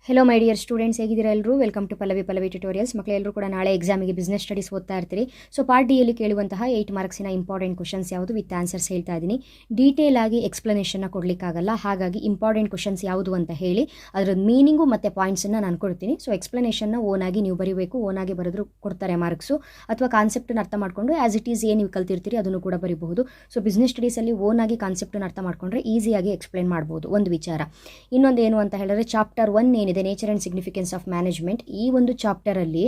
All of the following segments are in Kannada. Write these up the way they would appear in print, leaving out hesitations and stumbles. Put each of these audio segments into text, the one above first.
ಹೆಲೋ ಮೈ ಡಿಯರ್ ಸ್ಟೂಡೆಂಟ್ಸ್, ಹೇಗಿದ್ದೀರಾ ಎಲ್ಲರೂ? Welcome to Pallavi tutorials. ಮಕ್ಕಳೆಲ್ಲರೂ ಕೂಡ ನಾಳೆ ಎಕ್ಸಾಮಿಗೆ ಬಿಸ್ನೆಸ್ ಸ್ಟಡೀಸ್ ಓದ್ತಾ ಇರ್ತೀರಿ. ಸೊ ಪಾರ್ಟ್ ಡಿಯಲ್ಲಿ ಕೇಳುವಂತಹ 8 ಮಾರ್ಕ್ಸಿನ ಇಂಪಾರ್ಟೆಂಟ್ ಕ್ವಶನ್ಸ್ ಯಾವುದು ವಿತ್ ಆನ್ಸರ್ಸ್ ಹೇಳ್ತಾ ಇದ್ದೀನಿ. ಡೀಟೇಲ್ ಆಗಿ ಎಕ್ಸ್ಪ್ಲನೇಷನ್ನ ಕೊಡಲಿಕ್ಕಾಗಲ್ಲ, ಹಾಗಾಗಿ ಇಂಪಾರ್ಟೆಂಟ್ ಕ್ವಶನ್ಸ್ ಯಾವುದು ಅಂತ ಹೇಳಿ ಅದರದ್ದು ಮೀನಿಂಗು ಮತ್ತು ಪಾಯಿಂಟ್ಸನ್ನು ನಾನು ಕೊಡ್ತೀನಿ. ಸೊ ಎಕ್ಸ್ಪ್ಲನೇಷನ್ನ ಓನಾಗಿ ನೀವು ಬರೀಬೇಕು. ಓನಾಗಿ ಬರೆದ್ರು ಕೊಡ್ತಾರೆ ಮಾರ್ಕ್ಸು, ಅಥವಾ ಕಾನ್ಸೆಪ್ಟನ್ನು ಅರ್ಥ ಮಾಡಿಕೊಂಡು ಆ್ಯಸ್ ಇಟ್ ಈಸ್ ಏನು ನೀವು ಕಲ್ತಿರ್ತೀರಿ ಅದನ್ನು ಕೂಡ ಬರೀಬಹುದು. ಸೊ ಬಿಸ್ನೆಸ್ ಸ್ಟಡೀಸಲ್ಲಿ ಓನಾಗಿ ಕಾನ್ಸೆಪ್ಟನ್ನು ಅರ್ಥ ಮಾಡಿಕೊಂಡ್ರೆ ಈಸಿಯಾಗಿ ಎಕ್ಸ್ಪ್ಲೇನ್ ಮಾಡ್ಬೋದು. ಒಂದು ವಿಚಾರ. ಇನ್ನೊಂದು ಏನು ಅಂತ ಹೇಳಿದ್ರೆ, ಚಾಪ್ಟರ್ 1 ಏನಿದೆ, nature and significance of management, ಈ ಒಂದು ಚಾಪ್ಟರಲ್ಲಿ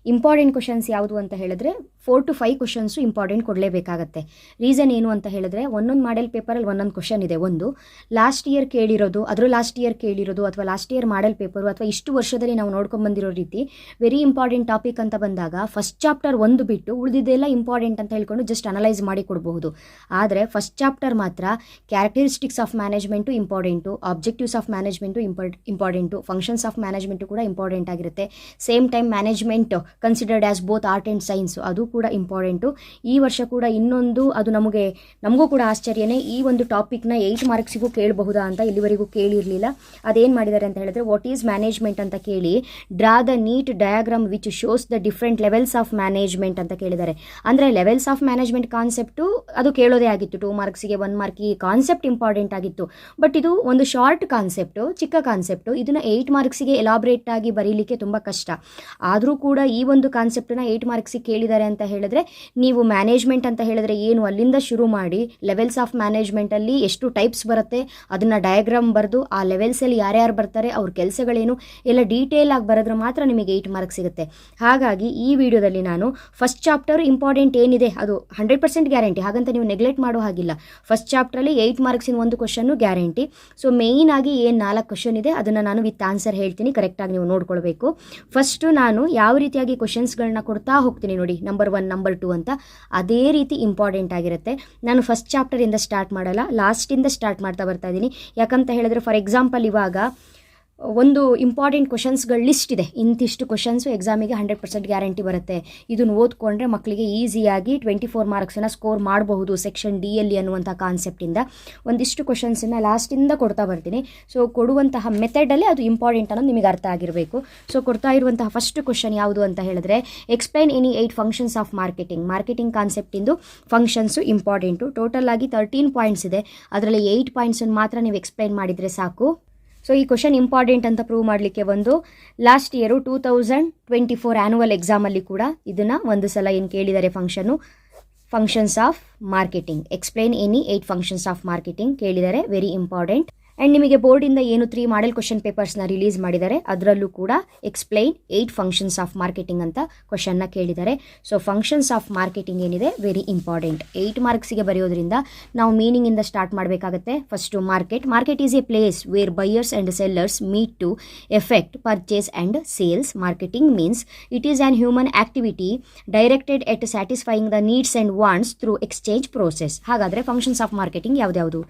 ಇಂಪಾರ್ಟೆಂಟ್ ಕ್ವಶನ್ಸ್ ಯಾವುದು ಅಂತ ಹೇಳಿದ್ರೆ 4 to 5 ಕ್ವಶನ್ಸು ಇಂಪಾರ್ಟೆಂಟ್ ಕೊಡಲೇಬೇಕಾಗತ್ತೆ. ರೀಸನ್ ಏನು ಅಂತ ಹೇಳಿದ್ರೆ, ಒಂದೊಂದು ಮಾಡೆಲ್ ಪೇಪರಲ್ಲಿ ಒಂದೊಂದು ಕ್ವಶನ್ ಇದೆ. ಒಂದು ಲಾಸ್ಟ್ ಇಯರ್ ಕೇಳಿರೋದು, ಅಥವಾ ಲಾಸ್ಟ್ ಇಯರ್ ಮಾಡೆಲ್ ಪೇಪರು, ಅಥವಾ ಇಷ್ಟು ವರ್ಷದಲ್ಲಿ ನಾವು ನೋಡ್ಕೊಂಡ್ಬಂದಿರೋ ರೀತಿ ವೆರಿ ಇಂಪಾರ್ಟೆಂಟ್ ಟಾಪಿಕ್ ಅಂತ ಬಂದಾಗ ಫಸ್ಟ್ ಚಾಪ್ಟರ್ ಒಂದು ಬಿಟ್ಟು ಉಳಿದಿದ್ದೆಲ್ಲ ಇಂಪಾರ್ಟೆಂಟ್ ಅಂತ ಹೇಳ್ಕೊಂಡು ಜಸ್ಟ್ ಅನಲೈಸ್ ಮಾಡಿ ಕೊಡಬಹುದು. ಆದರೆ ಫಸ್ಟ್ ಚಾಪ್ಟರ್ ಮಾತ್ರ characteristics of management important, objectives of management important, functions of management ಕೂಡ ಇಂಪಾರ್ಟೆಂಟ್ ಆಗಿರುತ್ತೆ. Same time management considered as both art and science, ಅದು ಕೂಡ ಇಂಪಾರ್ಟೆಂಟು. ಈ ವರ್ಷ ಕೂಡ ಇನ್ನೊಂದು, ಅದು ನಮಗೂ ಕೂಡ ಆಶ್ಚರ್ಯನೇ, ಈ ಒಂದು ಟಾಪಿಕ್ನ 8 ಮಾರ್ಕ್ಸಿಗೂ ಕೇಳಬಹುದಾ ಅಂತ ಇಲ್ಲಿವರೆಗೂ ಕೇಳಿರಲಿಲ್ಲ. ಅದೇನು ಮಾಡಿದ್ದಾರೆ ಅಂತ ಹೇಳಿದ್ರೆ, ವಾಟ್ ಈಸ್ ಮ್ಯಾನೇಜ್ಮೆಂಟ್ ಅಂತ ಕೇಳಿ draw the neat diagram which shows the different levels of management ಅಂತ ಕೇಳಿದ್ದಾರೆ. ಅಂದರೆ ಲೆವೆಲ್ಸ್ ಆಫ್ ಮ್ಯಾನೇಜ್ಮೆಂಟ್ ಕಾನ್ಸೆಪ್ಟು ಅದು ಕೇಳೋದೇ ಆಗಿತ್ತು. 2 ಮಾರ್ಕ್ಸಿಗೆ 1 ಮಾರ್ಕಿಗೆ ಕಾನ್ಸೆಪ್ಟ್ ಇಂಪಾರ್ಟೆಂಟ್ ಆಗಿತ್ತು. ಬಟ್ ಇದು ಒಂದು ಶಾರ್ಟ್ ಕಾನ್ಸೆಪ್ಟು, ಚಿಕ್ಕ ಕಾನ್ಸೆಪ್ಟು, ಇದನ್ನು 8 ಮಾರ್ಕ್ಸಿಗೆ ಎಲಾಬ್ರೇಟ್ ಆಗಿ ಬರೀಲಿಕ್ಕೆ ತುಂಬ ಕಷ್ಟ. ಆದರೂ ಕೂಡ ಈ ಒಂದು ಕಾನ್ಸೆಪ್ಟನ್ನ 8 ಮಾರ್ಕ್ಸಿಗೆ ಕೇಳಿದ್ದಾರೆ ಅಂತ ಹೇಳಿದ್ರೆ, ನೀವು ಮ್ಯಾನೇಜ್ಮೆಂಟ್ ಅಂತ ಹೇಳಿದ್ರೆ ಏನು, ಅಲ್ಲಿಂದ ಶುರು ಮಾಡಿ ಲೆವೆಲ್ಸ್ ಆಫ್ ಮ್ಯಾನೇಜ್ಮೆಂಟಲ್ಲಿ ಎಷ್ಟು ಟೈಪ್ಸ್ ಬರುತ್ತೆ ಅದನ್ನು ಡಯಾಗ್ರಾಮ್ ಬರೆದು ಆ ಲೆವೆಲ್ಸಲ್ಲಿ ಯಾರ್ಯಾರು ಬರ್ತಾರೆ, ಅವ್ರ ಕೆಲಸಗಳೇನು ಎಲ್ಲ ಡೀಟೇಲ್ ಆಗಿ ಬರೆದ್ರೆ ಮಾತ್ರ ನಿಮಗೆ 8 ಮಾರ್ಕ್ಸ್ ಸಿಗುತ್ತೆ. ಹಾಗಾಗಿ ಈ ವಿಡಿಯೋದಲ್ಲಿ ನಾನು ಫಸ್ಟ್ ಚಾಪ್ಟರ್ ಇಂಪಾರ್ಟೆಂಟ್ ಏನಿದೆ ಅದು 100% ಗ್ಯಾರಂಟಿ, ಹಾಗಂತ ನೀವು ನೆಗ್ಲೆಕ್ಟ್ ಮಾಡೋ ಹಾಗಿಲ್ಲ. ಫಸ್ಟ್ ಚಾಪ್ಟ್ರಲ್ಲಿ 8 ಮಾರ್ಕ್ಸಿನ ಒಂದು ಕ್ವಶನ್ನು ಗ್ಯಾರಂಟಿ. ಸೊ ಮೇಯ್ನ್ ಆಗಿ ಏನು 4 ಕ್ವಶನ್ ಇದೆ ಅದನ್ನು ನಾನು ವಿತ್ ಆನ್ಸರ್ ಹೇಳ್ತೀನಿ, ಕರೆಕ್ಟಾಗಿ ನೀವು ನೋಡ್ಕೊಳ್ಬೇಕು. ಫಸ್ಟು ನಾನು ಯಾವ ರೀತಿಯಾಗಿ ಕ್ವಶನ್ಸ್ಗಳನ್ನ ಕೊಡ್ತಾ ಹೋಗ್ತೀನಿ ನೋಡಿ, ನಂಬರ್ 1 ನಂಬರ್ 2 ಅಂತ, ಅದೇ ರೀತಿ ಇಂಪಾರ್ಟೆಂಟ್ ಆಗಿರುತ್ತೆ. ನಾನು ಫಸ್ಟ್ ಚಾಪ್ಟರಿಂದ ಸ್ಟಾರ್ಟ್ ಮಾಡಲ್ಲ, ಲಾಸ್ಟಿಂದ ಸ್ಟಾರ್ಟ್ ಮಾಡ್ತಾ ಬರ್ತಾ ಇದ್ದೀನಿ. ಯಾಕಂತ ಹೇಳಿದ್ರೆ, ಫಾರ್ ಎಕ್ಸಾಂಪಲ್ ಇವಾಗ ಒಂದು ಇಂಪಾರ್ಟೆಂಟ್ ಕ್ವಶನ್ಸ್ಗಳ ಲಿಸ್ಟ್ ಇದೆ, ಇಂತಿಷ್ಟು ಕ್ವಶನ್ಸು ಎಕ್ಸಾಮಿಗೆ 100% ಗ್ಯಾರಂಟಿ ಬರುತ್ತೆ. ಇದನ್ನು ಓದ್ಕೊಂಡ್ರೆ ಮಕ್ಕಳಿಗೆ ಈಸಿಯಾಗಿ 24 ಮಾರ್ಕ್ಸನ್ನು ಸ್ಕೋರ್ ಮಾಡಬಹುದು ಸೆಕ್ಷನ್ ಡಿ ಯಲ್ಲಿ ಅನ್ನುವಂಥ ಕಾನ್ಸೆಪ್ಟಿಂದ. ಒಂದಿಷ್ಟು ಕ್ವಶನ್ಸನ್ನು ಲಾಸ್ಟಿಂದ ಕೊಡ್ತಾ ಬರ್ತೀನಿ. ಸೊ ಕೊಡುವಂತಹ ಮೆಥಡಲ್ಲೇ ಅದು ಇಂಪಾರ್ಟೆಂಟ್ ಅನ್ನೋದು ನಿಮಗೆ ಅರ್ಥ ಆಗಿರಬೇಕು. ಸೊ ಕೊಡ್ತಾ ಇರುವಂತಹ ಫಸ್ಟ್ ಕ್ವಶನ್ ಯಾವುದು ಅಂತ ಹೇಳಿದ್ರೆ, explain any 8 functions of marketing ಕಾನ್ಸೆಪ್ಟಿಂದು ಫಂಕ್ಷನ್ಸು ಇಂಪಾರ್ಟೆಂಟು. ಟೋಟಲ್ ಆಗಿ 13 ಪಾಯಿಂಟ್ಸ್ ಇದೆ, ಅದರಲ್ಲಿ 8 ಪಾಯಿಂಟ್ಸನ್ನು ಮಾತ್ರ ನೀವು ಎಕ್ಸ್ಪ್ಲೈನ್ ಮಾಡಿದರೆ ಸಾಕು. ಸೊ ಈ ಕ್ವಶನ್ ಇಂಪಾರ್ಟೆಂಟ್ ಅಂತ ಪ್ರೂವ್ ಮಾಡಲಿಕ್ಕೆ ಒಂದು ಲಾಸ್ಟ್ ಇಯರು 2024 ಆ್ಯನುವಲ್ ಎಕ್ಸಾಮಲ್ಲಿ ಕೂಡ ಇದನ್ನು ಒಂದು ಸಲ ಏನು ಕೇಳಿದ್ದಾರೆ, functions of marketing, explain any 8 functions of marketing ಕೇಳಿದ್ದಾರೆ, ವೆರಿ ಇಂಪಾರ್ಟೆಂಟ್. ಆ್ಯಂಡ್ ನಿಮಗೆ ಬೋರ್ಡಿಂದ ಏನು 3 ಮಾಡೆಲ್ ಕ್ವಶನ್ ಪೇಪರ್ಸ್ನ ರಿಲೀಸ್ ಮಾಡಿದ್ದಾರೆ, ಅದರಲ್ಲೂ ಕೂಡ ಎಕ್ಸ್ಪ್ಲೈನ್ 8 ಫಂಕ್ಷನ್ಸ್ ಆಫ್ ಮಾರ್ಕೆಟಿಂಗ್ ಅಂತ ಕ್ವಶನ್ನ ಕೇಳಿದ್ದಾರೆ. ಸೊ ಫಂಕ್ಷನ್ಸ್ ಆಫ್ ಮಾರ್ಕೆಟಿಂಗ್ ಏನಿದೆ ವೆರಿ ಇಂಪಾರ್ಟೆಂಟ್. 8 ಮಾರ್ಕ್ಸಿಗೆ ಬರೆಯೋದ್ರಿಂದ ನಾವು ಮೀನಿಂಗಿಂದ ಸ್ಟಾರ್ಟ್ ಮಾಡಬೇಕಾಗತ್ತೆ. First market is a place where buyers and sellers meet to effect purchase and sales. Marketing means it is an human activity directed at satisfying the needs and wants through exchange process. ಹಾಗಾದರೆ ಫಂಕ್ಷನ್ಸ್ ಆಫ್ ಮಾರ್ಕೆಟಿಂಗ್ ಯಾವ್ದ್ಯಾವುದು?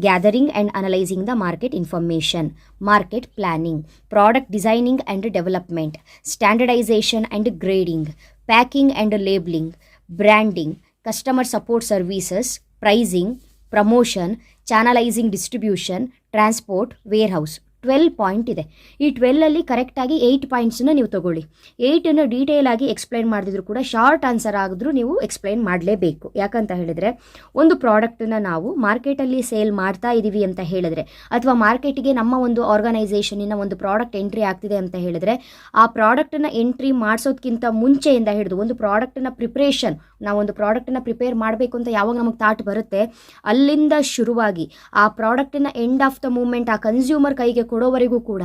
Gathering and analysing market information, market planning, product designing and development, standardization and grading, packing and labeling, branding, customer support services, pricing, promotion, channelizing distribution, transport, warehouse. 12 point ಇದೆ. ಈ 12ಅಲ್ಲಿ ಕರೆಕ್ಟಾಗಿ 8 ಪಾಯಿಂಟ್ಸನ್ನು ನೀವು ತಗೊಳ್ಳಿ. 8ಅನ್ನು ಡೀಟೇಲ್ ಆಗಿ ಎಕ್ಸ್ಪ್ಲೈನ್ ಮಾಡಿದ್ರು ಕೂಡ ಶಾರ್ಟ್ ಆನ್ಸರ್ ಆಗಿದ್ರೂ ನೀವು ಎಕ್ಸ್ಪ್ಲೈನ್ ಮಾಡಲೇಬೇಕು. ಯಾಕಂತ ಹೇಳಿದರೆ, ಒಂದು ಪ್ರಾಡಕ್ಟನ್ನು ನಾವು ಮಾರ್ಕೆಟಲ್ಲಿ ಸೇಲ್ ಮಾಡ್ತಾ ಇದ್ದೀವಿ ಅಂತ ಹೇಳಿದ್ರೆ, ಅಥವಾ ಮಾರ್ಕೆಟಿಗೆ ನಮ್ಮ ಒಂದು ಆರ್ಗನೈಸೇಷನಿನ ಒಂದು ಪ್ರಾಡಕ್ಟ್ ಎಂಟ್ರಿ ಆಗ್ತಿದೆ ಅಂತ ಹೇಳಿದ್ರೆ, ಆ ಪ್ರಾಡಕ್ಟನ್ನು ಎಂಟ್ರಿ ಮಾಡಿಸೋದಕ್ಕಿಂತ ಮುಂಚೆಯಿಂದ ಹಿಡಿದು ಒಂದು ಪ್ರಾಡಕ್ಟನ್ನು ಪ್ರಿಪ್ರೇಷನ್, ನಾವೊಂದು ಪ್ರಾಡಕ್ಟನ್ನು ಪ್ರಿಪೇರ್ ಮಾಡಬೇಕು ಅಂತ ಯಾವಾಗ ನಮಗೆ ಥಾಟ್ ಬರುತ್ತೆ, ಅಲ್ಲಿಂದ ಶುರುವಾಗಿ ಆ ಪ್ರಾಡಕ್ಟನ್ನು ಎಂಡ್ ಆಫ್ ದ ಮೂಮೆಂಟ್ ಆ ಕನ್ಸ್ಯೂಮರ್ ಕೈಗೆ ಕೊಡೋವರೆಗೂ ಕೂಡ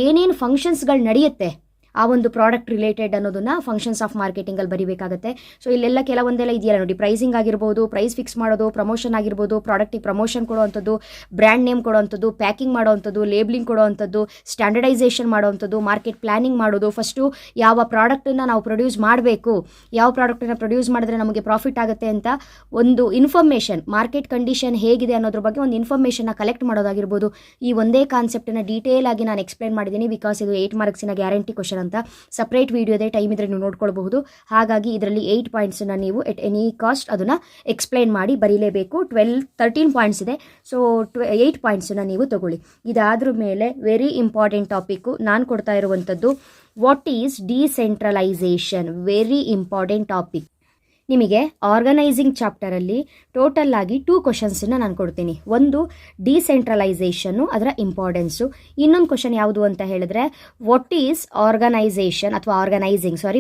ಏನೇನು ಫಂಕ್ಷನ್ಸ್ಗಳು ನಡೆಯುತ್ತೆ ಆ ಒಂದು ಪ್ರಾಡಕ್ಟ್ ರಿಲೇಟೆಡ್ ಅನ್ನೋದನ್ನು ಫಂಕ್ಷನ್ಸ್ ಆಫ್ ಮಾರ್ಕೆಟಿಂಗಲ್ಲಿ ಬರೀಬೇಕಾಗುತ್ತೆ. ಸೊ ಇಲ್ಲೆಲ್ಲ ಕೆಲವೊಂದೆಲ್ಲ ಇದೆಯಲ್ಲ ನೋಡಿ, ಪ್ರೈಸಿಂಗ್ ಆಗಿರ್ಬೋದು, ಪ್ರೈಸ್ ಫಿಕ್ಸ್ ಮಾಡೋದು, ಪ್ರಮೋಷನ್ ಆಗಿರ್ಬೋದು, ಪ್ರಾಡಕ್ಟಿಗೆ ಪ್ರಮೋಷನ್ ಕೊಡೋವಂಥದ್ದು, ಬ್ರ್ಯಾಂಡ್ ನೇಮ್ ಕೊಡೋವಂಥದ್ದು, ಪ್ಯಾಕಿಂಗ್ ಮಾಡೋವಂಥದ್ದು, ಲೇಬ್ಲಿಂಗ್ ಕೊಡೋವಂಥದ್ದು, ಸ್ಟ್ಯಾಂಡರ್ಡೈಸೇಷನ್ ಮಾಡೋವಂಥದ್ದು, ಮಾರ್ಕೆಟ್ ಪ್ಲಾನಿಂಗ್ ಮಾಡೋದು, ಫಸ್ಟು ಯಾವ ಪ್ರಾಡಕ್ಟನ್ನು ನಾವು ಪ್ರೊಡ್ಯೂಸ್ ಮಾಡಬೇಕು, ಯಾವ ಪ್ರಾಡಕ್ಟನ್ನು ಪ್ರೊಡ್ಯೂಸ್ ಮಾಡಿದ್ರೆ ನಮಗೆ ಪ್ರಾಫಿಟ್ ಆಗುತ್ತೆ ಅಂತ ಒಂದು ಇನ್ಫಾರ್ಮೇಷನ್, ಮಾರ್ಕೆಟ್ ಕಂಡೀಷನ್ ಹೇಗಿದೆ ಅನ್ನೋದ್ರ ಬಗ್ಗೆ ಒಂದು ಇನ್ಫಾರ್ಮೇಷನ್ನ ಕಲೆಕ್ಟ್ ಮಾಡೋದಾಗಿರ್ಬೋದು. ಈ ಒಂದೇ ಕಾನ್ಸೆಪ್ಟನ್ನು ಡೀಟೇಲ್ ಆಗಿ ನಾನು ಎಕ್ಸ್ಪ್ಲೈನ್ ಮಾಡಿದ್ದೀನಿ, ಬಿಕಾಸ್ ಇದು 8 ಮಾರ್ಕ್ಸಿನ ಗ್ಯಾರಂಟಿ ಕ್ವಶನ್ ಅಂತ ಸಪ್ರೇಟ್ ವಿಡಿಯೋ ಇದೆ, ಟೈಮ್ ಇದ್ರೆ ನೀವು ನೋಡ್ಕೊಳ್ಬಹುದು. ಹಾಗಾಗಿ ಇದರಲ್ಲಿ 8 ಪಾಯಿಂಟ್ಸನ್ನು ನೀವು ಎಟ್ ಎನಿ ಕಾಸ್ಟ್ ಅದನ್ನು ಎಕ್ಸ್ಪ್ಲೈನ್ ಮಾಡಿ ಬರೀಲೇಬೇಕು. 13 ಪಾಯಿಂಟ್ಸ್ ಇದೆ, ಸೊ 8 ಪಾಯಿಂಟ್ಸನ್ನು ನೀವು ತಗೊಳ್ಳಿ. ಇದಾದ್ರ ಮೇಲೆ ವೆರಿ ಇಂಪಾರ್ಟೆಂಟ್ ಟಾಪಿಕ್ಕು ನಾನು ಕೊಡ್ತಾ ಇರುವಂಥದ್ದು what is decentralisation. Very important topic. ನಿಮಗೆ ಆರ್ಗನೈಸಿಂಗ್ ಚಾಪ್ಟರಲ್ಲಿ ಟೋಟಲ್ ಆಗಿ 2 ಕ್ವಶನ್ಸನ್ನು ನಾನು ಕೊಡ್ತೀನಿ. ಒಂದು ಡಿಸೆಂಟ್ರಲೈಸೇಷನ್ನು, ಅದರ ಇಂಪಾರ್ಟೆನ್ಸು. ಇನ್ನೊಂದು ಕ್ವಶನ್ ಯಾವುದು ಅಂತ ಹೇಳಿದ್ರೆ ವಾಟ್ ಈಸ್ ಆರ್ಗನೈಸೇಷನ್ ಅಥವಾ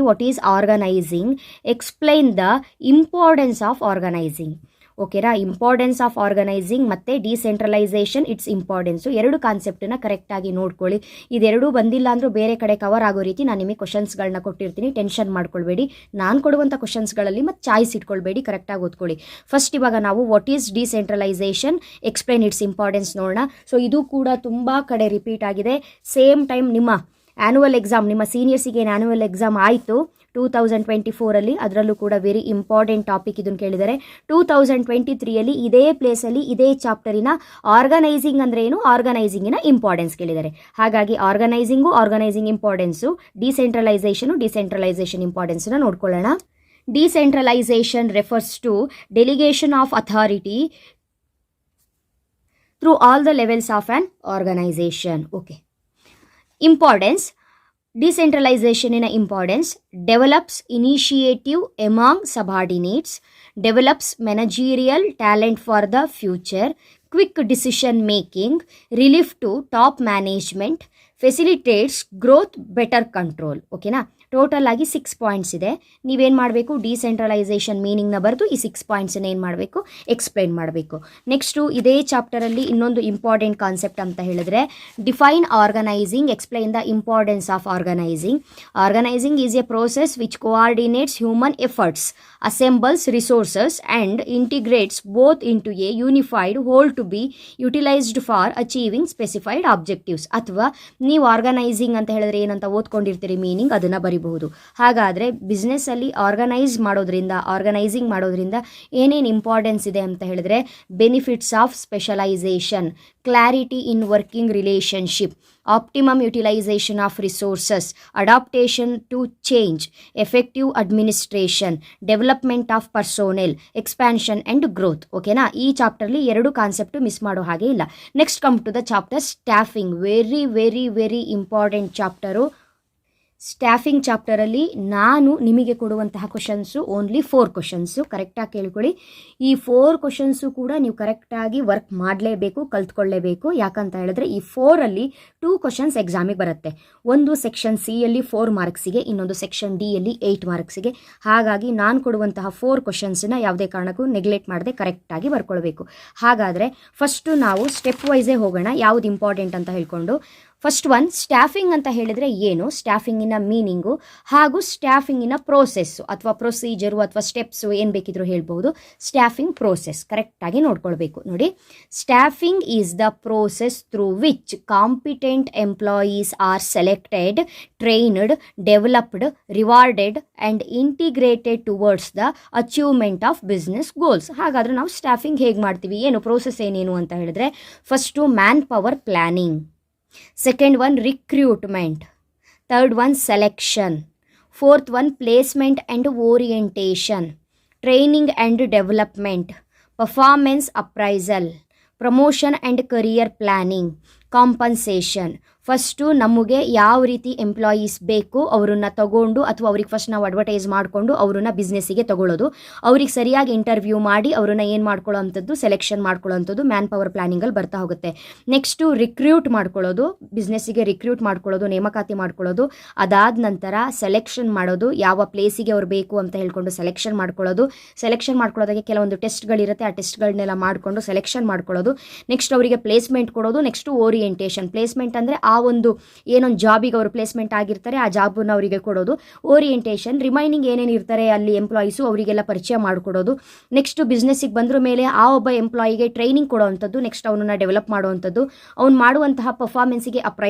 what is organising, explain the importance of organising. ಓಕೆನಾ? ಇಂಪಾರ್ಟೆನ್ಸ್ ಆಫ್ ಆರ್ಗನೈಸಿಂಗ್ ಮತ್ತು ಡಿಸೆಂಟ್ರಲೈಸೇಷನ್ ಇಟ್ಸ್ ಇಂಪಾರ್ಟೆನ್ಸು, 2 ಕಾನ್ಸೆಪ್ಟನ್ನು ಕರೆಕ್ಟಾಗಿ ನೋಡ್ಕೊಳ್ಳಿ. ಇದೆರಡೂ ಬಂದಿಲ್ಲ ಅಂದರೂ ಬೇರೆ ಕಡೆ ಕವರ್ ಆಗೋ ರೀತಿ ನಾನು ನಿಮಗೆ ಕ್ವಶನ್ಸ್ಗಳನ್ನ ಕೊಟ್ಟಿರ್ತೀನಿ. ಟೆನ್ಷನ್ ಮಾಡ್ಕೊಳ್ಬೇಡಿ. ನಾನು ಕೊಡುವಂಥ ಕ್ವಶನ್ಸ್ಗಳಲ್ಲಿ ಮತ್ತು ಚಾಯ್ಸ್ ಇಟ್ಕೊಳ್ಬೇಡಿ, ಕರೆಕ್ಟಾಗಿ ಓದ್ಕೊಳ್ಳಿ. ಫಸ್ಟ್ ಇವಾಗ ನಾವು what is decentralisation, explain its importance ನೋಡೋಣ. ಸೊ ಇದು ಕೂಡ ತುಂಬ ಕಡೆ ರಿಪೀಟ್ ಆಗಿದೆ. ಸೇಮ್ ಟೈಮ್ ನಿಮ್ಮ ಆ್ಯನ್ಯುವಲ್ ಎಕ್ಸಾಮ್, ನಿಮ್ಮ ಸೀನಿಯರ್ಸಿಗೆ ಏನು ಆ್ಯನ್ಯುವಲ್ ಎಕ್ಸಾಮ್ ಆಯಿತು 2024 ಅದರಲ್ಲೂ ಕೂಡ ವೆರಿ ಇಂಪಾರ್ಟೆಂಟ್ ಟಾಪಿಕ್ ಇದನ್ನು ಕೇಳಿದ್ದಾರೆ. 2023 ಇದೇ ಪ್ಲೇಸಲ್ಲಿ ಇದೇ ಚಾಪ್ಟರಿನ ಆರ್ಗನೈಸಿಂಗ್ ಅಂದರೆ ಏನು, ಆರ್ಗನೈಸಿಂಗಿನ ಇಂಪಾರ್ಟೆನ್ಸ್ ಕೇಳಿದ್ದಾರೆ. ಹಾಗಾಗಿ ಆರ್ಗನೈಸಿಂಗ್ ಇಂಪಾರ್ಟೆನ್ಸು, ಡಿಸೆಂಟ್ರಲೈಸೇಷನ್ ಇಂಪಾರ್ಟೆನ್ಸನ್ನು ನೋಡ್ಕೊಳ್ಳೋಣ. Decentralisation refers to delegation of authority through all the levels of an organisation. Okay. Importance. Decentralization in importance: develops initiative among subordinates, develops managerial talent for the future, quick decision making, relief to top management, facilitates growth, better control. ಓಕೆನಾ? ಟೋಟಲ್ ಆಗಿ 6 ಪಾಯಿಂಟ್ಸ್ ಇದೆ. ನೀವೇನು ಮಾಡಬೇಕು, ಡಿಸೆಂಟ್ರಲೈಸೇಷನ್ ಮೀನಿಂಗ್ನ ಬರೆದು ಈ 6 ಪಾಯಿಂಟ್ಸನ್ನು ಏನು ಮಾಡಬೇಕು, ಎಕ್ಸ್ಪ್ಲೈನ್ ಮಾಡಬೇಕು. ನೆಕ್ಸ್ಟು ಇದೇ ಚಾಪ್ಟರಲ್ಲಿ ಇನ್ನೊಂದು ಇಂಪಾರ್ಟೆಂಟ್ ಕಾನ್ಸೆಪ್ಟ್ ಅಂತ ಹೇಳಿದ್ರೆ define organising, explain the importance of organising. Organising is a process which coordinates human efforts, assembles resources and integrates both into a unified whole to be utilized for achieving specified objectives. ಅಥವಾ ನೀವು ಆರ್ಗನೈಸಿಂಗ್ ಅಂತ ಹೇಳಿದ್ರೆ ಏನಂತ ಓದ್ಕೊಂಡಿರ್ತೀರಿ ಮೀನಿಂಗ್, ಅದನ್ನು ಬರಿಬಹುದು. ಹಾಗಾದರೆ ಬಿಸ್ನೆಸ್ಸಲ್ಲಿ ಆರ್ಗನೈಸಿಂಗ್ ಮಾಡೋದ್ರಿಂದ ಏನೇನು ಇಂಪಾರ್ಟೆನ್ಸ್ ಇದೆ ಅಂತ ಹೇಳಿದ್ರೆ benefits of specialisation, clarity in working relationship, optimum utilization of resources, adaptation to change, effective administration, development of personnel, expansion and growth. ಓಕೆನಾ? ಈ ಚಾಪ್ಟರ್ಲಿ 2 ಕಾನ್ಸೆಪ್ಟ್ ಮಿಸ್ ಮಾಡೋ ಹಾಗೆ ಇಲ್ಲ. Next come to the chapter staffing. Very very very important chapter. Staffing ಚಾಪ್ಟರಲ್ಲಿ ನಾನು ನಿಮಗೆ ಕೊಡುವಂತಹ ಕ್ವಶನ್ಸು ಓನ್ಲಿ 4 ಕ್ವಶನ್ಸು. ಕರೆಕ್ಟಾಗಿ ಕೇಳ್ಕೊಳ್ಳಿ. ಈ 4 ಕ್ವಶನ್ಸು ಕೂಡ ನೀವು ಕರೆಕ್ಟಾಗಿ ವರ್ಕ್ ಮಾಡಲೇಬೇಕು, ಕಲ್ತ್ಕೊಳ್ಳೇಬೇಕು. ಯಾಕಂತ ಹೇಳಿದ್ರೆ ಈ 4ಅಲ್ಲಿ 2 ಕ್ವಶನ್ಸ್ ಎಕ್ಸಾಮಿಗೆ ಬರುತ್ತೆ. ಒಂದು ಸೆಕ್ಷನ್ ಸಿ ಯಲ್ಲಿ 4 ಮಾರ್ಕ್ಸಿಗೆ, ಇನ್ನೊಂದು ಸೆಕ್ಷನ್ ಡಿ ಯಲ್ಲಿ 8 ಮಾರ್ಕ್ಸಿಗೆ. ಹಾಗಾಗಿ ನಾನು ಕೊಡುವಂತಹ 4 ಕ್ವಶನ್ಸನ್ನ ಯಾವುದೇ ಕಾರಣಕ್ಕೂ ನೆಗ್ಲೆಕ್ಟ್ ಮಾಡದೆ ಕರೆಕ್ಟಾಗಿ ಬರ್ಕೊಳ್ಬೇಕು. ಹಾಗಾದರೆ ಫಸ್ಟು ನಾವು ಸ್ಟೆಪ್ ವೈಸೇ ಹೋಗೋಣ, ಯಾವುದು ಇಂಪಾರ್ಟೆಂಟ್ ಅಂತ ಹೇಳ್ಕೊಂಡು. ಫಸ್ಟ್ ಒನ್, ಸ್ಟಾಫಿಂಗ್ ಅಂತ ಹೇಳಿದರೆ ಏನು, ಸ್ಟಾಫಿಂಗಿನ ಮೀನಿಂಗು ಹಾಗೂ ಸ್ಟಾಫಿಂಗಿನ ಪ್ರೋಸೆಸ್ಸು ಅಥವಾ ಪ್ರೊಸೀಜರು ಅಥವಾ ಸ್ಟೆಪ್ಸು ಏನು ಬೇಕಿದ್ರೂ ಹೇಳ್ಬೋದು. ಸ್ಟಾಫಿಂಗ್ ಪ್ರೋಸೆಸ್ ಕರೆಕ್ಟಾಗಿ ನೋಡ್ಕೊಳ್ಬೇಕು. ನೋಡಿ, staffing is the process through which competent employees R selected, trained, developed, rewarded and integrated towards the achievement of business goals. ಹಾಗಾದರೆ ನಾವು ಸ್ಟಾಫಿಂಗ್ ಹೇಗೆ ಮಾಡ್ತೀವಿ, ಏನು ಪ್ರೋಸೆಸ್ ಏನೇನು ಅಂತ ಹೇಳಿದ್ರೆ, first man power planning, second one recruitment, third one selection, fourth one placement and orientation, training and development, performance appraisal, promotion and career planning, compensation. First ನಮಗೆ ಯಾವ ರೀತಿ ಎಂಪ್ಲಾಯೀಸ್ ಬೇಕು ಅವರನ್ನು ತಗೊಂಡು ಅಥವಾ ಅವ್ರಿಗೆ ಫಸ್ಟ್ ನಾವು ಅಡ್ವರ್ಟೈಸ್ ಮಾಡಿಕೊಂಡು ಅವರನ್ನು ಬಿಸ್ನೆಸ್ಸಿಗೆ ತಗೊಳ್ಳೋದು, ಅವ್ರಿಗೆ ಸರಿಯಾಗಿ ಇಂಟರ್ವ್ಯೂ ಮಾಡಿ ಅವರನ್ನು ಏನು ಮಾಡ್ಕೊಳ್ಳೋ ಅಂಥದ್ದು, ಸೆಲೆಕ್ಷನ್ ಮಾಡ್ಕೊಳ್ಳೋ ಅಂಥದ್ದು ಮ್ಯಾನ್ ಪವರ್ ಪ್ಲ್ಯಾನಿಂಗಲ್ಲಿ ಬರ್ತಾ ಹೋಗುತ್ತೆ. ನೆಕ್ಸ್ಟು ರಿಕ್ರೂಟ್ ಮಾಡ್ಕೊಳ್ಳೋದು, ಬಿಸ್ನೆಸ್ಸಿಗೆ ರಿಕ್ರೂಟ್ ಮಾಡ್ಕೊಳ್ಳೋದು, ನೇಮಕಾತಿ ಮಾಡ್ಕೊಳ್ಳೋದು. ಅದಾದ ನಂತರ ಸೆಲೆಕ್ಷನ್ ಮಾಡೋದು, ಯಾವ ಪ್ಲೇಸಿಗೆ ಅವ್ರು ಬೇಕು ಅಂತ ಹೇಳ್ಕೊಂಡು ಸೆಲೆಕ್ಷನ್ ಮಾಡ್ಕೊಳ್ಳೋದು. ಸೆಲೆಕ್ಷನ್ ಮಾಡ್ಕೊಳ್ಳೋದಕ್ಕೆ ಕೆಲವೊಂದು ಟೆಸ್ಟ್ಗಳಿರುತ್ತೆ, ಆ ಟೆಸ್ಟ್ಗಳನ್ನೆಲ್ಲ ಮಾಡಿಕೊಂಡು ಸೆಲೆಕ್ಷನ್ ಮಾಡ್ಕೊಳ್ಳೋದು. ನೆಕ್ಸ್ಟ್ ಅವರಿಗೆ ಪ್ಲೇಸ್ಮೆಂಟ್ ಕೊಡೋದು. Next orientation. ಪ್ಲೇಸ್ಮೆಂಟ್ ಅಂದರೆ ಆ ಒಂದು ಏನೊಂದು ಜಾಬಿಗೆ ಅವರು ಪ್ಲೇಸ್ಮೆಂಟ್ ಆಗಿರ್ತಾರೆ ಆ ಜಾಬನ್ನು ಅವರಿಗೆ ಕೊಡೋದು. ಓರಿಯೆಂಟೇಷನ್, ರಿಮೈನಿಂಗ್ ಏನೇನು ಇರ್ತಾರೆ ಅಲ್ಲಿ ಎಂಪ್ಲಾಯೀಸು ಅವರಿಗೆಲ್ಲ ಪರಿಚಯ ಮಾಡಿಕೊಡೋದು. ನೆಕ್ಸ್ಟು ಬಿಸ್ನೆಸ್ಸಿಗೆ ಬಂದ್ರ ಮೇಲೆ ಆ ಒಬ್ಬ ಎಂಪ್ಲಾಯಿಗೆ ಟ್ರೈನಿಂಗ್ ಕೊಡೋವಂಥದ್ದು, ನೆಕ್ಸ್ಟ್ ಅವನನ್ನು ಡೆವಲಪ್ ಮಾಡುವಂಥದ್ದು, ಅವ್ನು ಮಾಡುವಂತಹ ಪರ್ಫಾರ್ಮೆನ್ಸಿಗೆ